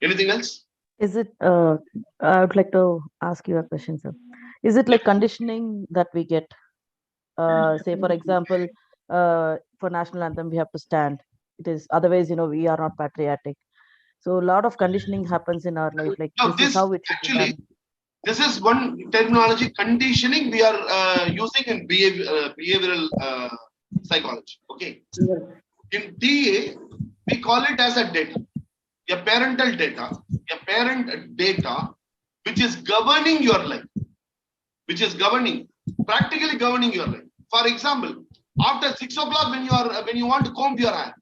Anything else? Is it, I would like to ask you a question, sir. Is it like conditioning that we get? Say, for example, for national anthem, we have to stand. It is, otherwise, we are not patriotic. So a lot of conditioning happens in our life. Like Now, this is how it should be actually, done. this is one terminology, conditioning we are using in behavioral psychology. Okay. In DA, we call it as a data, a parental data, a parent data, which is governing your life, which is practically governing your life. For example, after 6 o'clock when you want to comb your hair,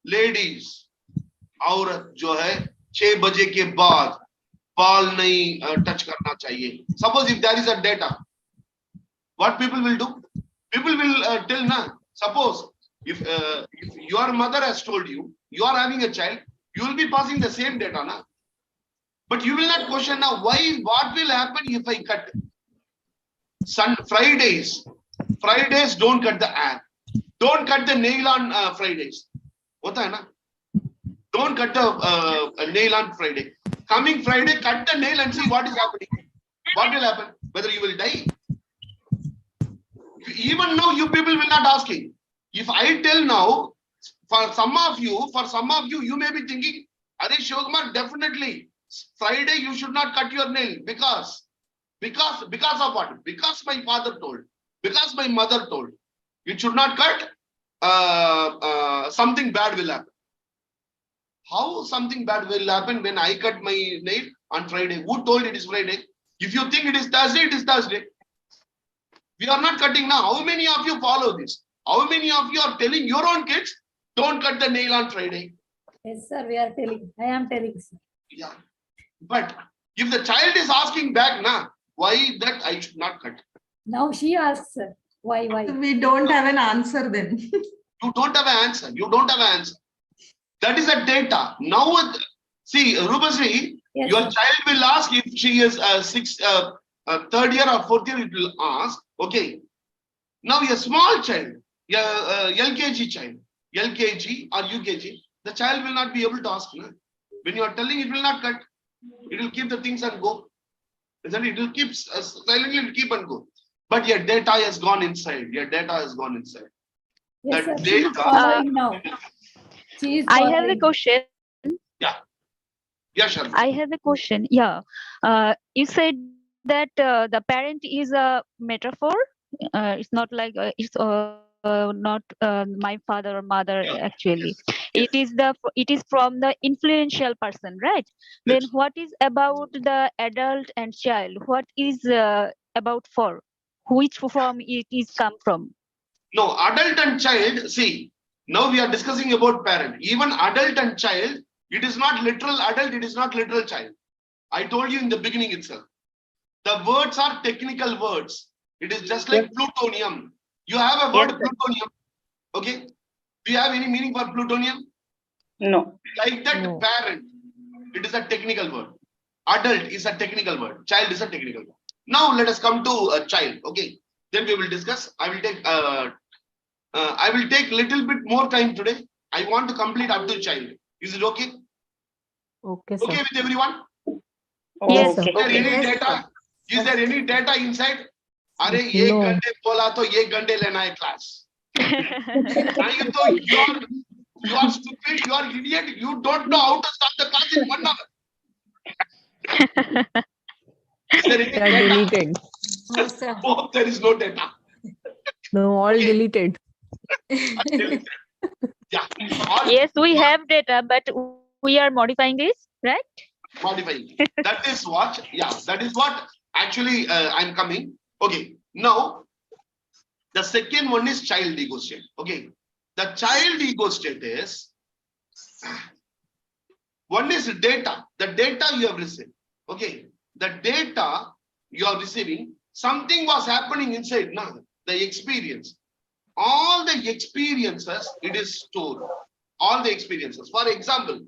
ladies, औरत जो है 6 बजे के बाद बाल नहीं touch करना चाहिए. Suppose if there is a data, what people will do? People will tell na. Suppose if your mother has told you, you are having a child, you will be passing the same data na. But you will not question now why. What will happen if I cut? Fridays don't cut the hair. Don't cut the nail on Fridays. होता है ना? Don't cut the nail on Friday. Coming Friday, cut the nail and see what is happening. What will happen? Whether you will die. Even now, you people will not asking. If I tell now, for some of you, you may be thinking, Are Shivakumar, definitely Friday you should not cut your nail because of what? Because my father told, because my mother told, you should not cut. Something bad will happen. How something bad will happen when I cut my nail on Friday? Who told it is Friday? If you think it is Thursday, it is Thursday. We are not cutting now. How many of you follow this? How many of you are telling your own kids, don't cut the nail on Friday? Yes, sir, we are telling. I am telling, sir. Yeah. But if the child is asking back, why that I should not cut? Now she asks, sir, why? We don't have an answer then. You don't have an answer. You don't have an answer. That is a data. Now, see, Rubasri, Yes, your sir. child will ask if she is third year or fourth year, it will ask, okay. Now, a small child, LKG child, LKG or UKG, the child will not be able to ask. No? When you are telling, it will not cut. It will keep the things and go. Isn't it? It will keep silently, it will keep and go. But your data has gone inside. Your data has gone inside. Yes, That sir. She is data. following now. She is I have a following. question. Yeah. Yeah, Sharma. I have a question. Yeah. You said that the parent is a metaphor. It's not like it's not my father or mother actually. It is from the influential person, right? Then what is about the adult and child? What is about for? Which form it is come from? No, adult and child, see, now we are discussing about parent. Even adult and child, it is not literal adult, it is not literal child. I told you in the beginning itself. The words are technical words. It is just like plutonium. You have a word plutonium. Okay. Do you have any meaning for plutonium? No. Like that, No. parent, it is a technical word. Adult is a technical word. Child is a technical word. Now let us come to a child. Okay. Then we will discuss. I will take little bit more time today. I want to complete up to child. Is it okay? Okay, sir. Okay with everyone? Yes, Is sir. there any Yes, data? Is there any data inside? Are एक No. घंटे बोला तो एक घंटे लेना है class. नहीं तो you are stupid, you are idiot, you don't know how to start the class in 1 hour. Is there any They are data? deleted. No, sir. Oh, there is no data. No, all Okay. deleted. Yeah. All Yes, we have data, but we are modifying this, right? modifying. That is what, yeah, that is what actually I'm coming. Okay. Now, the second one is child ego state. Okay. The child ego state is, one is data. The data you have received. Okay. The data you are receiving, something was happening inside now. The experience. All the experiences, it is stored. All the experiences. For example,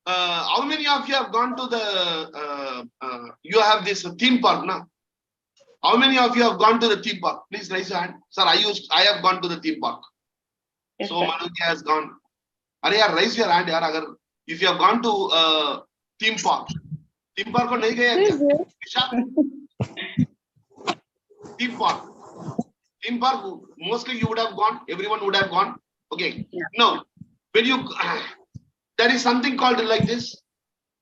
how many of you have gone to the, you have this theme park now? How many of you have gone to the theme park? Please raise your hand. Sir, I have gone to the theme park. Yes, So sir. Manukya has gone. Yaar, raise your hand. Yaar, if you have gone to theme park ko nahi gaya kya? Isha? Theme park, mostly you would have gone. Everyone would have gone. Okay. Now, when you, there is something called like this,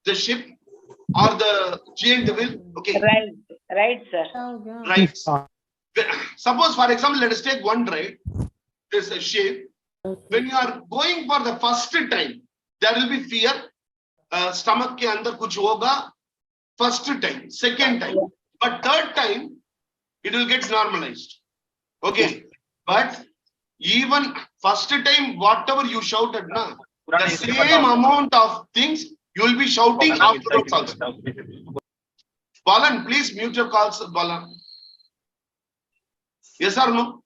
the ship or the giant wheel. Okay. Right, sir. Right. Suppose, for example, let us take one ride. There's a ship. When you are going for the first time, there will be fear. Stomach ke andar kuch hoga. First time, second time, but third time, it will get normalized. Okay. But even first time, whatever you shouted, na, the same amount of things you will be shouting afterwards also. Balan, please mute your calls, Balan. Yes or no?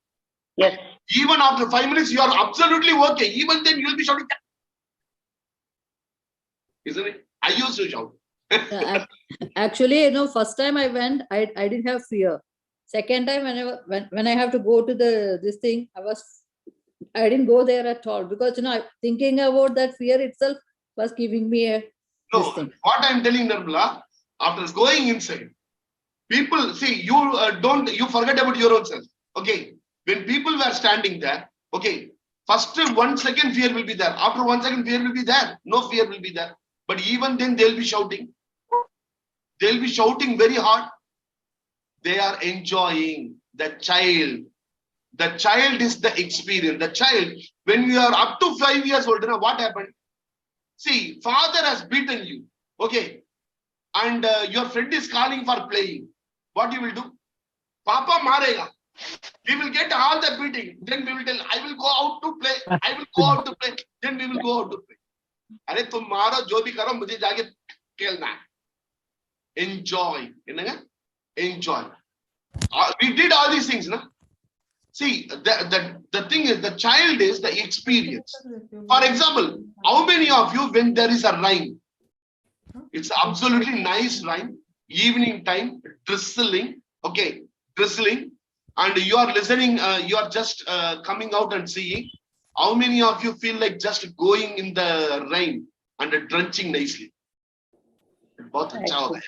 Yes. Even after 5 minutes, you are absolutely okay. Even then, you will be shouting. Isn't it? I used to shout. Actually, first time I went, I didn't have fear. Second time, when I have to go to this thing, I didn't go there at all because thinking about that fear itself was giving me this thing. What I'm telling Nirmala, after going inside, people see you forget about your own self. Okay, when people were standing there, okay, first 1 second fear will be there. After 1 second fear will be there. No fear will be there. But even then they'll be shouting. They'll be shouting very hard. They are enjoying the child. The child is the experience. The child, when you are up to 5 years old, what happened? See, father has beaten you. Okay. And your friend is calling for playing. What you will do? Papa marega. We will get all the beating. Then we will tell, I will go out to play. I will go out to play. Then we will go out to play. अरे तुम मारो जो भी करो मुझे जाके खेलना है. Enjoy. Enjoy. We did all these things, no? See, the thing is, the child is the experience. For example, how many of you, when there is a rhyme, it's absolutely nice rhyme, evening time, drizzling, okay, drizzling, and you are listening, you are just coming out and seeing. How many of you feel like just going in the rain and drenching nicely? बहुत अच्छा होगा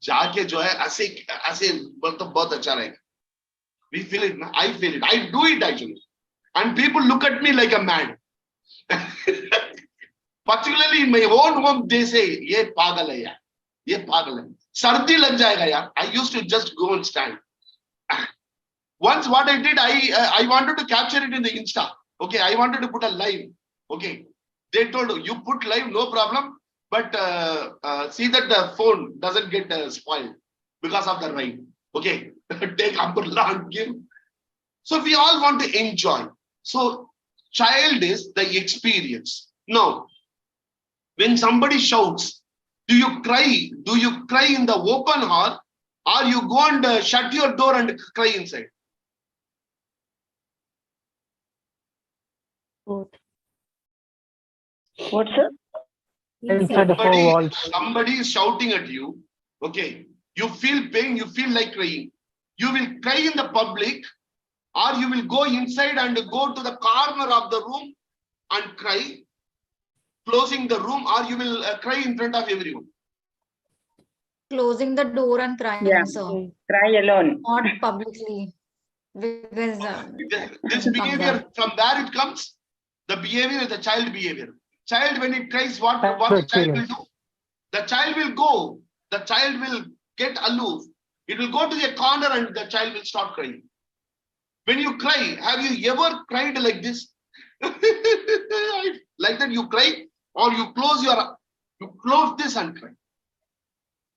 जाके जो है ऐसे ऐसे मतलब बहुत अच्छा रहेगा. We feel it. I feel it. I do it actually, and people look at me like a mad. Particularly in my own home, they say, "ये पागल है यार, ये पागल है." सर्दी लग जाएगा यार. I used to just go and stand. Once what I did, I wanted to capture it in the Insta. Okay, I wanted to put a live. Okay, they told you put live, no problem, but see that the phone doesn't get spoiled because of the rain. Okay, take umbrella and give. So we all want to enjoy. So child is the experience. Now, when somebody shouts, do you cry? Do you cry in the open hall, or you go and shut your door and cry inside? Both. What's up? Inside the four walls. Somebody is shouting at you. Okay, you feel pain, you feel like crying. You will cry in the public, or you will go inside and go to the corner of the room and cry, closing the room, or you will cry in front of everyone. Closing the door and crying, Yeah, sir. cry alone. Not publicly. Because This behavior, from where it comes? The behavior is the child behavior. Child, when it cries, what the child will do? The child will go. The child will get aloof. It will go to the corner and the child will start crying. When you cry, have you ever cried like this? Like that you cry, or you close this and cry.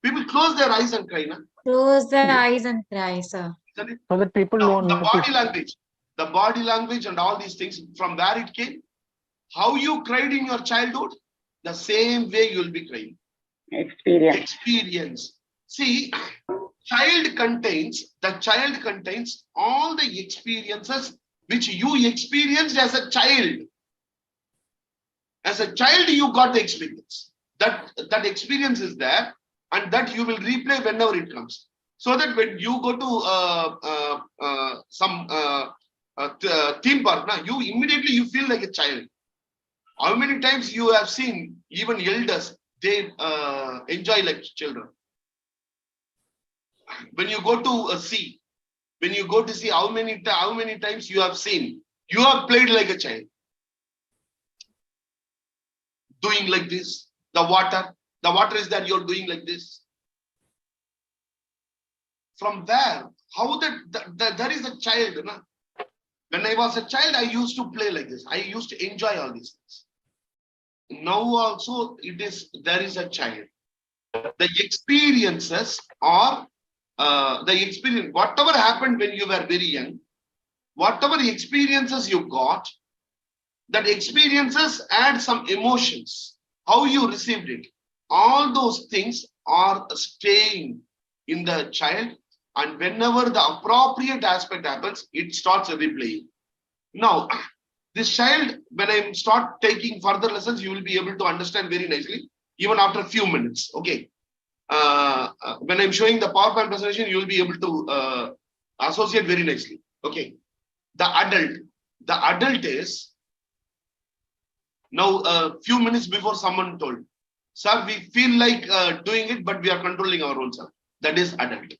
People close their eyes and cry, na? close their eyes and cry, sir. So that people Now, don't the notice. body language and all these things, from where it came, how you cried in your childhood, the same way you will be crying. Experience. See, the child contains all the experiences which you experienced as a child. As a child, you got the experience. That experience is there, and that you will replay whenever it comes. So that when you go to some theme park, you immediately you feel like a child. How many times you have seen even elders, they enjoy like children. When you go to a sea, how many times you have seen, you have played like a child. Doing like this, the water is that you're doing like this. From there, how there is a child, na? When I was a child, I used to play like this. I used to enjoy all these things. Now also there is a child. The experiences are whatever happened when you were very young, whatever experiences you got, that experiences add some emotions, how you received it. All those things are staying in the child, and whenever the appropriate aspect happens, it starts replaying. Now, this child, when I start taking further lessons, you will be able to understand very nicely, even after a few minutes. Okay. When I'm showing the PowerPoint presentation, you will be able to associate very nicely. Okay. The adult is, now a few minutes before someone told, sir, we feel like doing it, but we are controlling our own self. That is adult.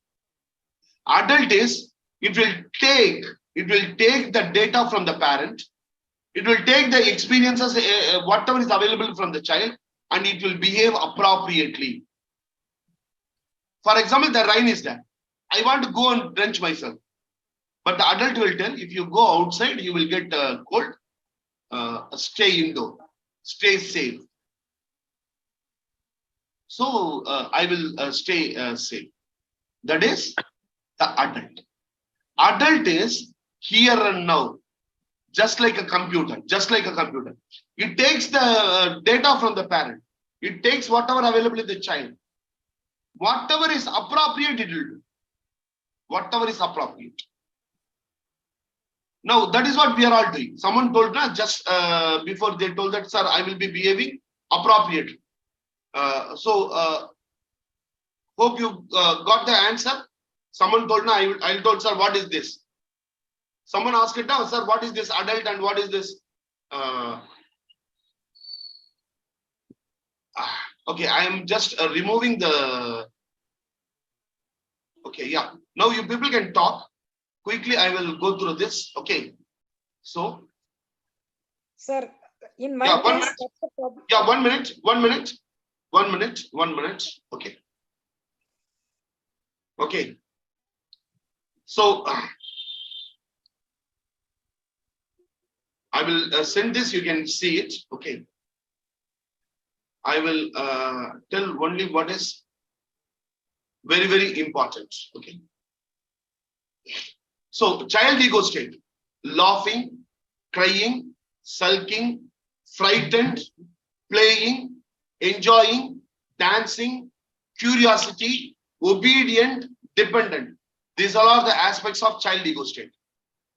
Adult is, it will take the data from the parent, it will take the experiences, whatever is available from the child, and it will behave appropriately. For example, the rain is there. I want to go and drench myself. But the adult will tell, if you go outside, you will get cold. Stay indoor. Stay safe. So I will stay safe. That is the adult. Adult is here and now, just like a computer. It takes the data from the parent. It takes whatever available in the child. Whatever is appropriate, it will do. Whatever is appropriate. Now, that is what we are all doing. Someone told us just before, they told that, sir, I will be behaving appropriately. Hope you got the answer. Someone told, no, I told, sir, what is this? Someone asked it now, sir, what is this adult and what is this? Okay, I am just removing the. Okay, yeah. Now you people can talk. Quickly, I will go through this. Okay. So. Sir, in my Yeah, 1 case, minute. that's the problem. Yeah, 1 minute. 1 minute. 1 minute. 1 minute. Okay. Okay. So I will send this. You can see it. Okay. I will tell only what is very, very important. Okay. So child ego state, laughing, crying, sulking, frightened, playing, enjoying, dancing, curiosity, obedient, dependent. These all are the aspects of child ego state.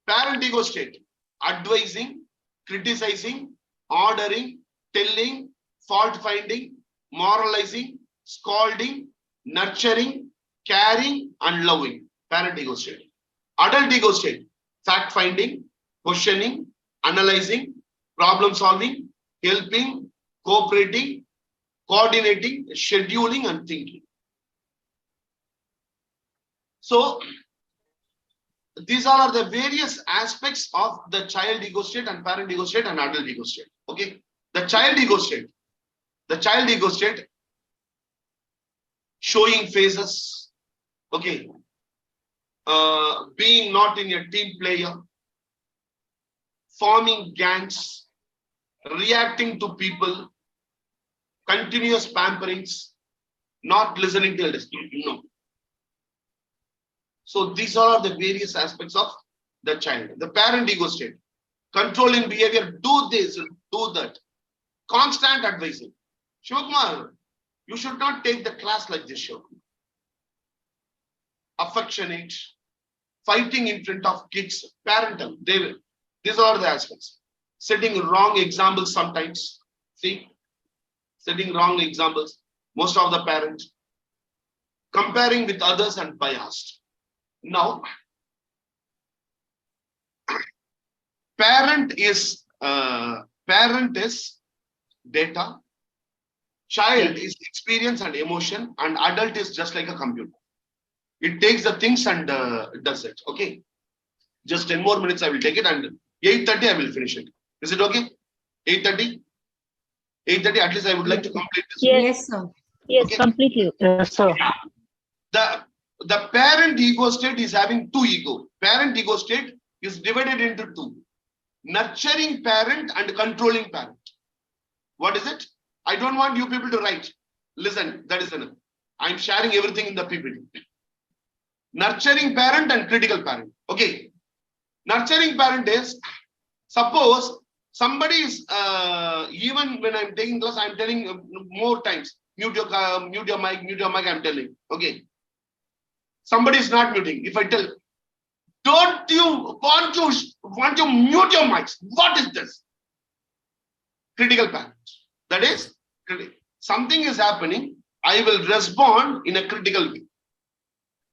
Parent ego state, advising, criticizing, ordering, telling, fault finding, moralizing, scolding, nurturing, caring, and loving. Parent ego state. Adult ego state, fact finding, questioning, analyzing, problem solving, helping, cooperating, coordinating, scheduling, and thinking. So these all are the various aspects of the child ego state and parent ego state and adult ego state. Okay. The child ego state, showing faces. Okay. Being not in a team player, forming gangs, reacting to people, continuous pamperings, not listening to elders. No. So these are the various aspects of the child. The parent ego state, controlling behavior, do this, do that, constant advising. Shivkumar, you should not take the class like this, Shivkumar. Affectionate, fighting in front of kids, parental, these are the aspects. Setting wrong examples sometimes. See, setting wrong examples, most of the parents. Comparing with others and biased. Now, parent is data, child is experience and emotion, and adult is just like a computer. It takes the things and does it. Okay. Just 10 more minutes I will take it, and 8:30 I will finish it. Is it okay? 8:30? 8:30 at least I would like to complete this. Yes, sir. Yes, Okay. completely. Yes, sir. The parent ego state is having two ego. Parent ego state is divided into two. Nurturing parent and controlling parent. What is it? I don't want you people to write. Listen, that is enough. I'm sharing everything in the PPT. Nurturing parent and critical parent. Okay. Nurturing parent is, suppose somebody is, even when I'm taking class, I'm telling more times, mute your mic, I'm telling. Okay. Somebody is not muting. If I tell, don't you want to mute your mics? What is this? Critical parent. That is, something is happening. I will respond in a critical way.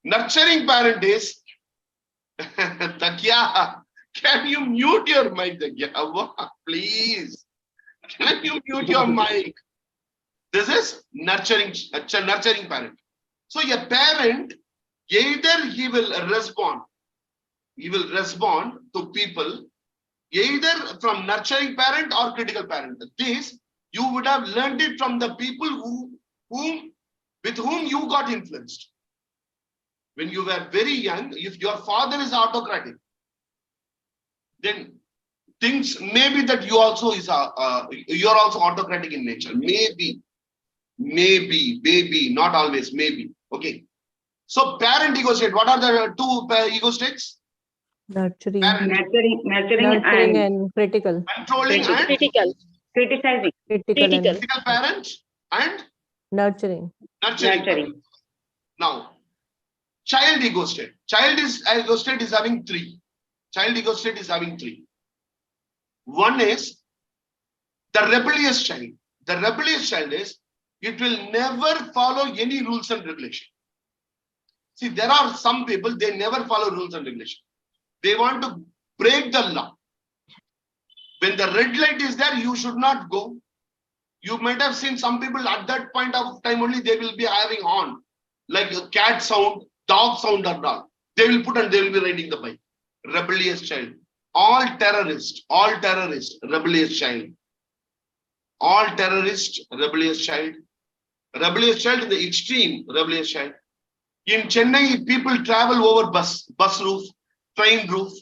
Nurturing parent is, Takya, can you mute your mic, Takya? Please. Can you mute your mic? This is nurturing parent. So a parent, either he will respond to people, either from nurturing parent or critical parent. This, you would have learned it from the people with whom you got influenced. When you were very young, if your father is autocratic, then things maybe that you also is you're also autocratic in nature. Maybe, not always, maybe. Okay. So parent ego state, what are the two ego states? Nurturing. Nurturing and critical. Controlling and criticizing. Critical parent and Nurturing. nurturing. Now, child ego state. Child ego state is having three. Child ego state is having three. One is the rebellious child. The rebellious child is, it will never follow any rules and regulations. See, there are some people, they never follow rules and regulations. They want to break the law. When the red light is there, you should not go. You might have seen some people at that point of time only, they will be having horn, like a cat sound, dog sound or dog. They will put and they will be riding the bike. Rebellious child. All terrorists, rebellious child. All terrorists, rebellious child. Rebellious child in the extreme, rebellious child. In Chennai, people travel over bus roof, train roof.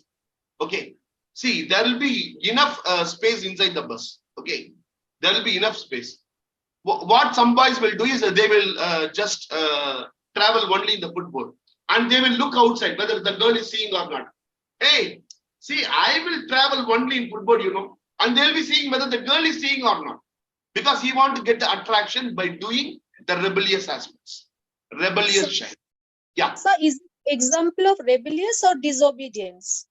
Okay. See, there will be enough space inside the bus. Okay. There will be enough space. What some boys will do is they will just travel only in the footboard. And they will look outside whether the girl is seeing or not. Hey, see, I will travel only in footboard, you know. And they'll be seeing whether the girl is seeing or not. Because he wants to get the attraction by doing the rebellious aspects. Rebellious child. Yeah. So is example of rebellious or disobedience?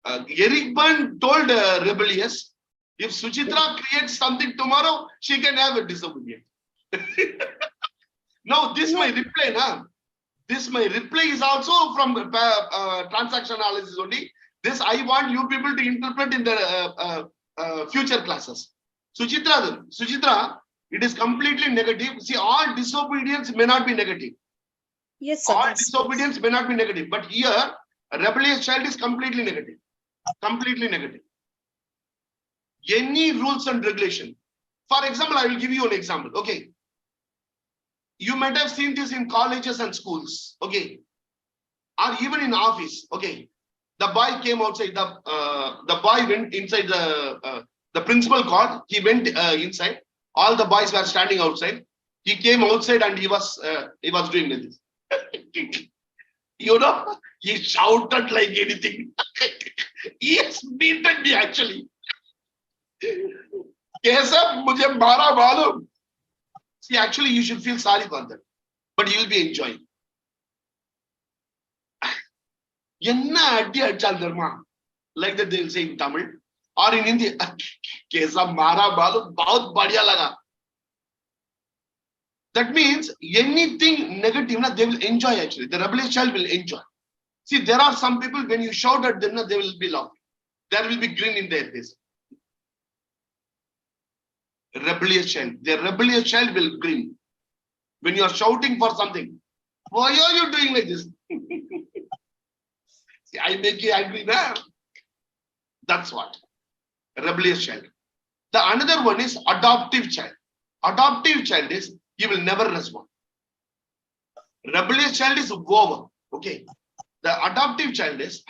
Eric Byrne told rebellious, if Suchitra creates something tomorrow, she can have a disobedient. Now, this my reply, na? This my reply is also from transaction analysis only. This I want you people to interpret in the future classes. Suchitra, it is completely negative. See, all disobedience may not be negative. Yes, sir. All disobedience may not be negative. But here, a rebellious child is completely negative. Completely negative. Any rules and regulation. For example, I will give you an example. Okay. You might have seen this in colleges and schools. Okay. Or even in office. Okay. The boy came outside. The boy went inside the principal called. He went inside. All the boys were standing outside. He came outside and he was doing this. You know, he shouted like anything. He has beaten me actually. See, actually, you should feel sorry for that. But you will be enjoying. Like that they will say in Tamil or in Hindi. That means anything negative, they will enjoy actually. The rebellious child will enjoy. See, there are some people, when you shout at them, they will be laughing. There will be grin in their face. Rebellious child. The rebellious child will grin. When you are shouting for something, why are you doing like this? See, I make you angry now. That's what. Rebellious child. The another one is adoptive child. Adoptive child is, he will never respond. Rebellious child is over. Okay. The adoptive child is,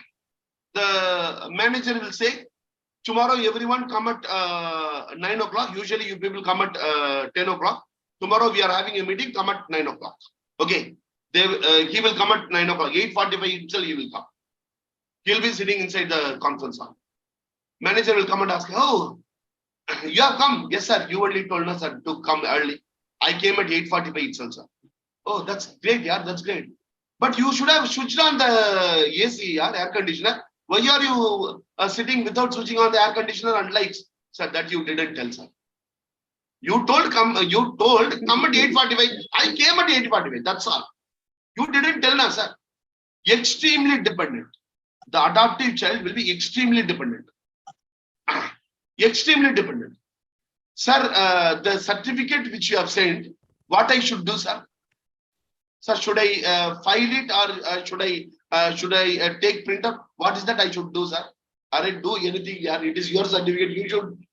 the manager will say, tomorrow everyone come at 9 o'clock. Usually you people come at 10 o'clock. Tomorrow we are having a meeting, come at 9 o'clock. Okay. He will come at 9 o'clock. 8:45 itself he will come. He'll be sitting inside the conference hall. Manager will come and ask, oh, you have come? Yes, sir. You only told us to come early. I came at 8:45 itself, sir. Oh, that's great, yeah, that's great. But you should have switched on the AC, yeah, air conditioner. Why are you sitting without switching on the air conditioner and lights? Sir, that you didn't tell, sir. You told come at 8:45. I came at 8:45. That's all. You didn't tell us, sir. Extremely dependent. The adoptive child will be extremely dependent. Extremely dependent. Sir, the certificate which you have sent, what I should do, sir? Sir, should I file it or should I take printer? What is that I should do, sir? I do anything, yeah. It is your certificate.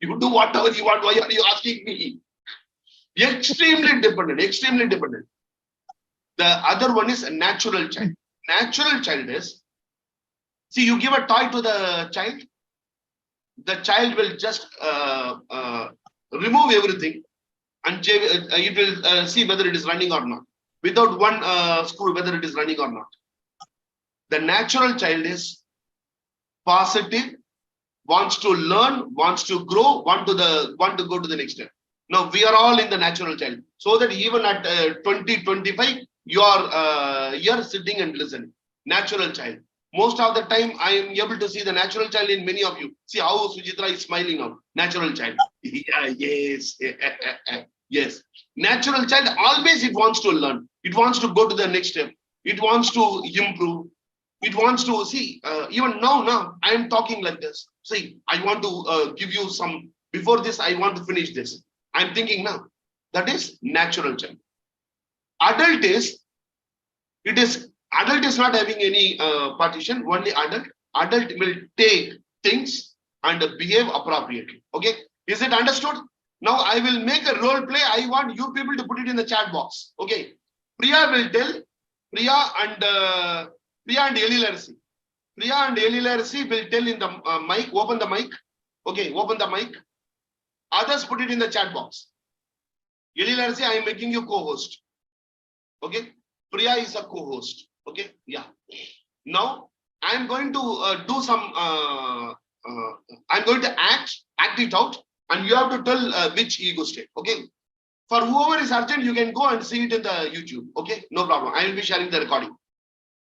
You do whatever you want. Why are you asking me? Extremely dependent. Extremely dependent. The other one is a natural child. Natural child is, see, you give a toy to the child will just remove everything and it will see whether it is running or not. Without one screw, whether it is running or not. The natural child is positive, wants to learn, wants to grow, want to go to the next step. Now we are all in the natural child, so that even at 20-25, you are here sitting and listening. Natural child. Most of the time, I am able to see the natural child in many of you. See how Sujitra is smiling now. Natural child. Yeah, yes. Yes. Natural child, always it wants to learn. It wants to go to the next step. It wants to improve. It wants to see, even now, I am talking like this. See, I want to give you some, before this, I want to finish this. I'm thinking now, that is natural child. Adult is not having any partition, only adult. Adult will take things and behave appropriately. Okay, is it understood? Now I will make a role play. I want you people to put it in the chat box. Okay, Priya will tell. Priya and Elilarsi. Priya and Elilarsi will tell in the mic. Open the mic. Okay, open the mic. Others put it in the chat box. Elilarsi, I am making you co-host. Okay, Priya is a co-host. Okay, yeah. Now I am going to do some. I'm going to act it out, and you have to tell which ego state. Okay. For whoever is urgent, you can go and see it in the YouTube. Okay, no problem. I will be sharing the recording.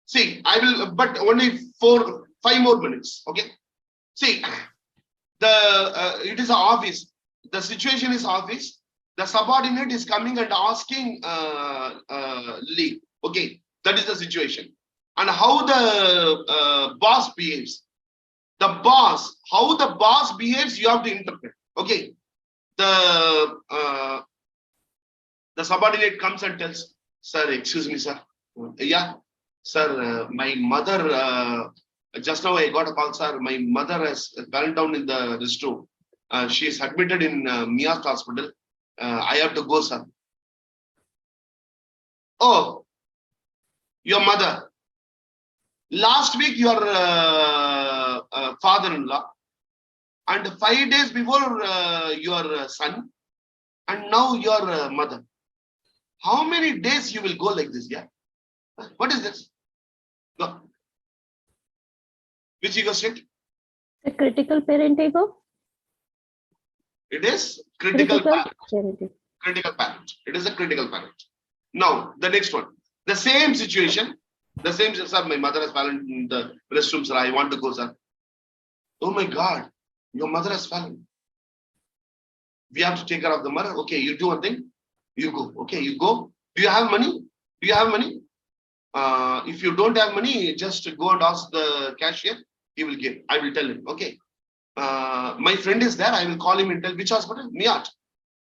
See, I will, but only 5 more minutes. Okay. See, it is an office. The situation is office. The subordinate is coming and asking leave. Okay, that is the situation. And how the boss behaves. How the boss behaves, you have to interpret. Okay. The subordinate comes and tells, sir, excuse me, sir. Yeah, sir, my mother, just now I got a call, sir. My mother has fallen down in the restroom. She is admitted in Mia's hospital. I have to go, sir. Oh, your mother. Last week, your father-in-law. And 5 days before, your son. And now your mother. How many days you will go like this? Yeah. What is this? Go. Which ego state? The critical parent ego? It is critical parent. Parent. Critical parent. It is a critical parent. Now, the next one. The same situation. The same, sir, my mother has fallen in the restroom, sir. I want to go, sir. Oh my God. Your mother has fallen. We have to take care of the mother. Okay, you do one thing. You go. Okay, you go. Do you have money? Do you have money? If you don't have money, just go and ask the cashier. He will give. I will tell him. Okay. My friend is there. I will call him and tell which hospital? Miat.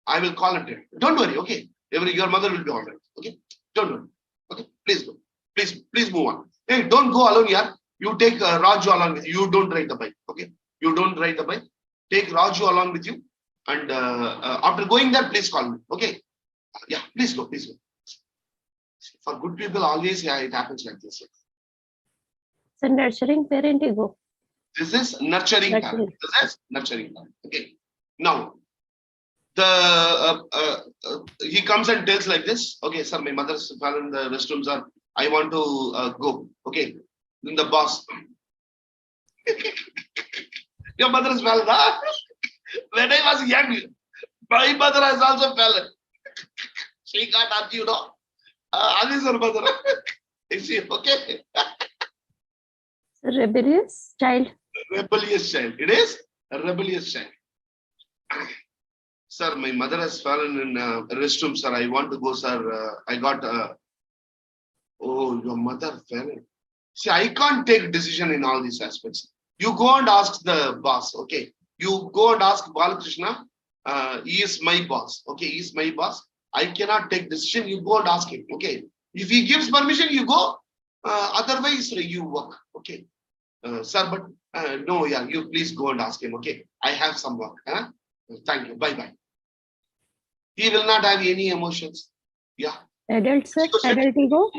I will call and tell. Don't worry. Okay. Your mother will be all right. Okay. Don't worry. Okay. Please go. Please move on. Hey, don't go alone here. You take Raju along with you. You don't ride the bike. Okay. You don't ride the bike. Take Raju along with you. And after going there, please call me. Okay. Yeah. Please go. Please go. For good people, always, yeah, it happens like this. So nurturing parent ego. This is nurturing parent. This is nurturing parent. Okay. Now, he comes and tells like this. Okay, sir, my mother's fallen in the restroom, sir. I want to go. Okay. Then the boss. Your mother has fallen. Huh? When I was young, my mother has also fallen. She got up, you know. This is her mother. Is she okay? Rebellious child. Rebellious child. It is a rebellious child. Sir, my mother has fallen in a restroom, sir. I want to go, sir. I got. Oh, your mother fell. See, I can't take decision in all these aspects. You go and ask the boss. Okay. You go and ask Balakrishna. He is my boss. Okay, he is my boss. I cannot take decision. You go and ask him. Okay. If he gives permission, you go. Otherwise, you work. Okay. Sir, but no, yeah, you please go and ask him. Okay. I have some work. Huh? Thank you. Bye bye. He will not have any emotions. Yeah. Adult, sir. Adult ego.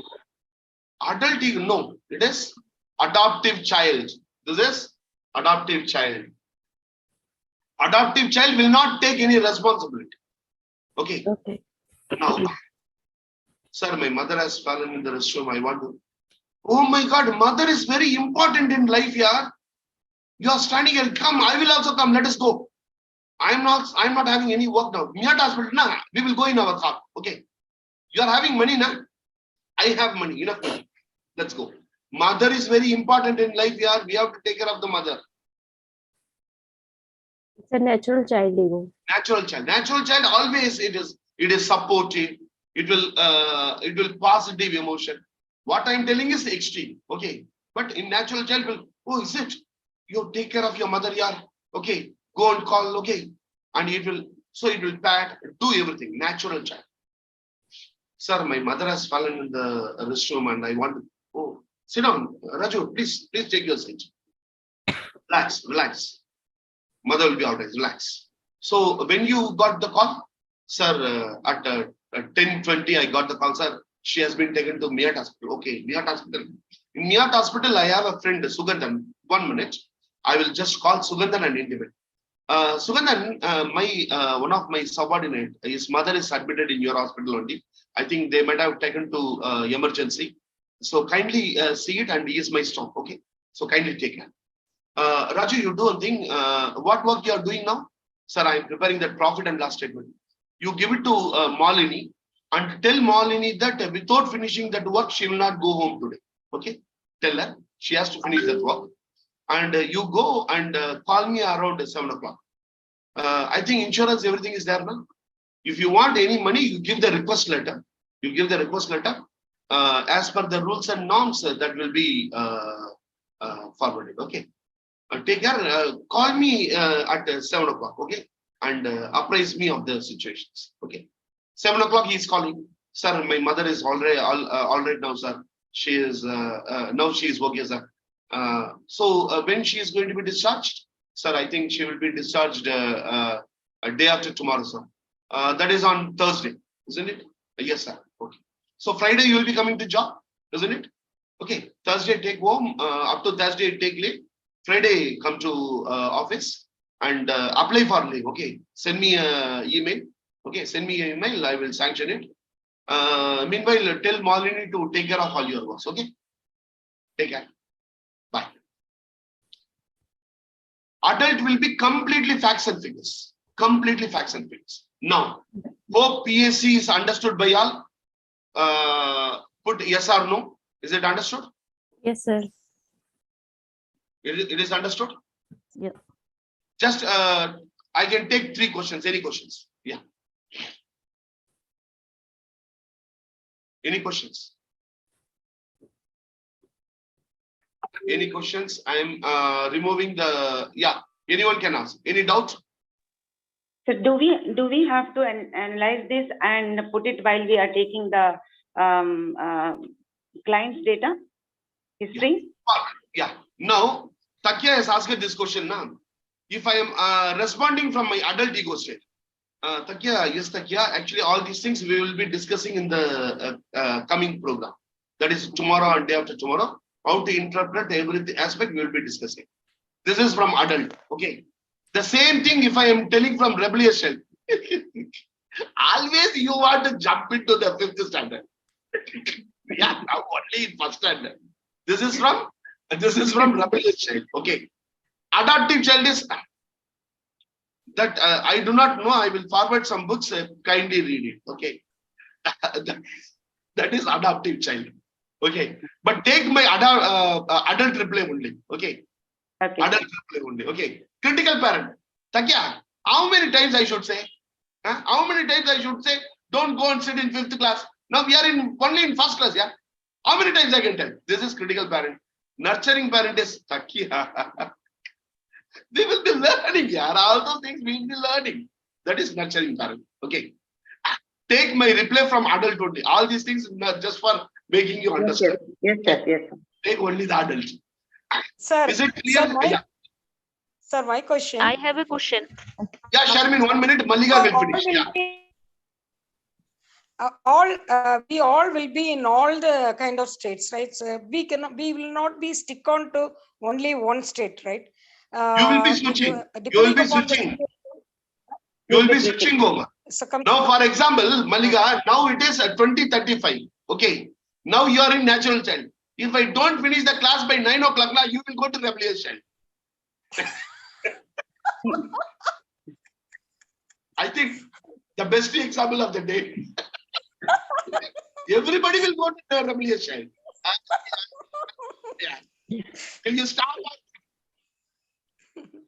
Adult ego. No, it is adoptive child. This is adoptive child. Adoptive child will not take any responsibility. Okay. Okay. Now, sir, my mother has fallen in the restroom. I want to. Oh my God, mother is very important in life, yeah. You are standing here. Come, I will also come. Let us go. I'm not having any work now. Miyat hospital, nah, we will go in our car. Okay. You are having money, nah? I have money, enough money. Let's go. Mother is very important in life, yeah. We have to take care of the mother. It's a natural child ego. Natural child. Natural child always it is supportive. It will positive emotion. What I'm telling is extreme. Okay. But in natural child will, oh, is it? You take care of your mother, yeah. Okay. Go and call, okay. And it will, so it will pat, do everything. Natural child. Sir, my mother has fallen in the restroom and I want to, oh, sit down. Raju, please take your seat. Relax, relax. Mother will be out, relax. So when you got the call, sir, at 10:20, I got the call, sir. She has been taken to Miyat Hospital. Okay, Miyat Hospital. In Miyat Hospital, I have a friend, Sugandhan. 1 minute. I will just call Sugandhan and intimate. Sugandhan, one of my subordinate, his mother is admitted in your hospital only. I think they might have taken to emergency. So kindly see it and he is my staff. Okay. So kindly take care. Raju, you do one thing. What work you are doing now? Sir, I am preparing that profit and loss statement. You give it to Malini and tell Malini that without finishing that work, she will not go home today. Okay? Tell her she has to finish that work. And you go and call me around 7 o'clock. I think insurance, everything is there now. If you want any money, you give the request letter. You give the request letter. As per the rules and norms, that will be forwarded. Okay? Take care. Call me at 7 o'clock, okay? And apprise me of the situations, okay? 7 o'clock, he is calling. Sir, my mother is all right now, sir. She is now she is working, sir. So when she is going to be discharged, sir, I think she will be discharged a day after tomorrow, sir. That is on Thursday, isn't it? Yes, sir. Okay. So Friday you will be coming to job, isn't it? Okay. Thursday take home. Up to Thursday take leave. Friday come to office and apply for leave. Okay, send me an email. Okay, send me an email. I will sanction it. Meanwhile, tell Malini to take care of all your works. Okay, take care. Bye. Adult will be completely facts and figures. Completely facts and figures. Now, hope PSC is understood by all. Put yes or no. Is it understood? Yes, sir. It is understood? Yeah. Just I can take 3 questions. Any questions? Yeah. Any questions? Any questions? I am removing the, yeah. Anyone can ask. Any doubt? So do we have to analyze this and put it while we are taking the client's data history? Yeah. Now, Takya has asked this question now. If I am responding from my adult ego state, Takya, yes, Takya, actually all these things we will be discussing in the coming program. That is tomorrow and day after tomorrow. How to interpret every aspect we will be discussing. This is from adult. Okay. The same thing if I am telling from rebellious child. Always you want to jump into the 5th standard. Yeah, now only in 1st standard. This is from rebellious child. Okay. Adaptive child is that I do not know. I will forward some books. Kindly read it. Okay. That is adaptive child. Okay. But take my adult reply only. Okay. Okay. Adult reply only. Okay. Critical parent. Takya, how many times I should say? How many times I should say? Don't go and sit in 5th class. Now we are only in 1st class. Yeah. How many times I can tell? This is critical parent. Nurturing parent is Takya. They will be learning. Yeah. All those things we will be learning. That is nurturing parent. Okay. Take my reply from adult only. All these things not just for making you understand. Yes, sir. Yes, sir. Take only the adult. Sir, Is it clear? sir, my question. I have a question. Yeah, Sharmin, 1 minute. Malika will finish. Yeah. We all will be in all the kind of states, right? So we will not be stick on to only one state, right? You will be switching. You will be switching. You will be switching over. Now, for example, Malika, now it is 20:35. Okay. Now you are in natural child. If I don't finish the class by 9 o'clock, now you will go to rebellious child. I think the best example of the day. Everybody will go to the rebellious child. Yeah. Will you start?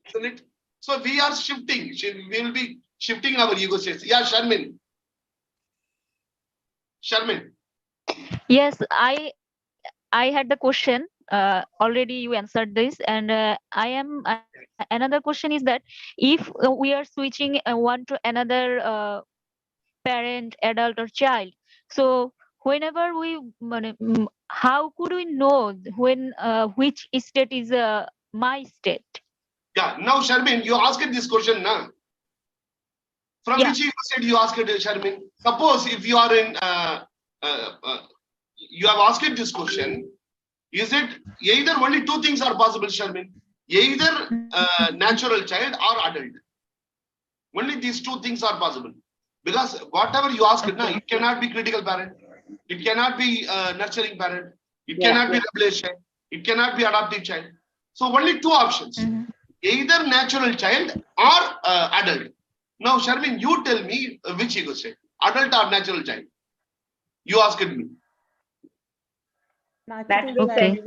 Isn't it? So we are shifting. We will be shifting our ego states. Yeah, Sharmin. Sharmin. Yes, I I had the question. Already you answered this, and I am another question is that if we are switching one to another parent, adult, or child, so whenever we how could we know when which state is my state? Yeah. Now, Sharmin, you asked this question now. From which ego state you asked it, Sharmin? Suppose if you are in, you have asked this question. Is it either only two things are possible, Sharmin? Either natural child or adult. Only these two things are possible. Because whatever you ask now, it cannot be critical parent. It cannot be nurturing parent. It cannot be rebellious child. It cannot be adoptive child. So only two options. Either natural child or adult. Now, Sharmin, you tell me which ego state, adult or natural child? You asked me. Natural child.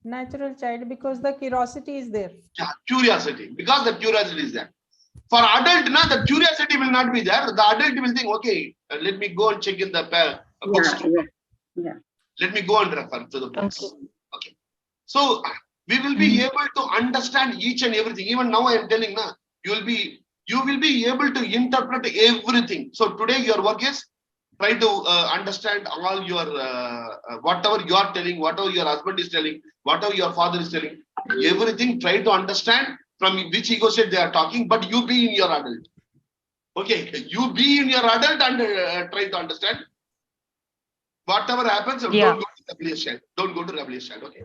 Natural child, because the curiosity is there. Yeah, curiosity, because the curiosity is there. For adult, now the curiosity will not be there. The adult will think, okay, let me go and check in the books. Let me go and refer to the books. Okay. So we will be able to understand each and everything. Even now I am telling, na, you will be able to interpret everything. So today your work is try to understand all your whatever you are telling, whatever your husband is telling, whatever your father is telling, everything try to understand from which ego state they are talking, but you be in your adult. Okay, you be in your adult and try to understand. Whatever happens, don't go to rebellious child. Don't go to rebellious child. Okay.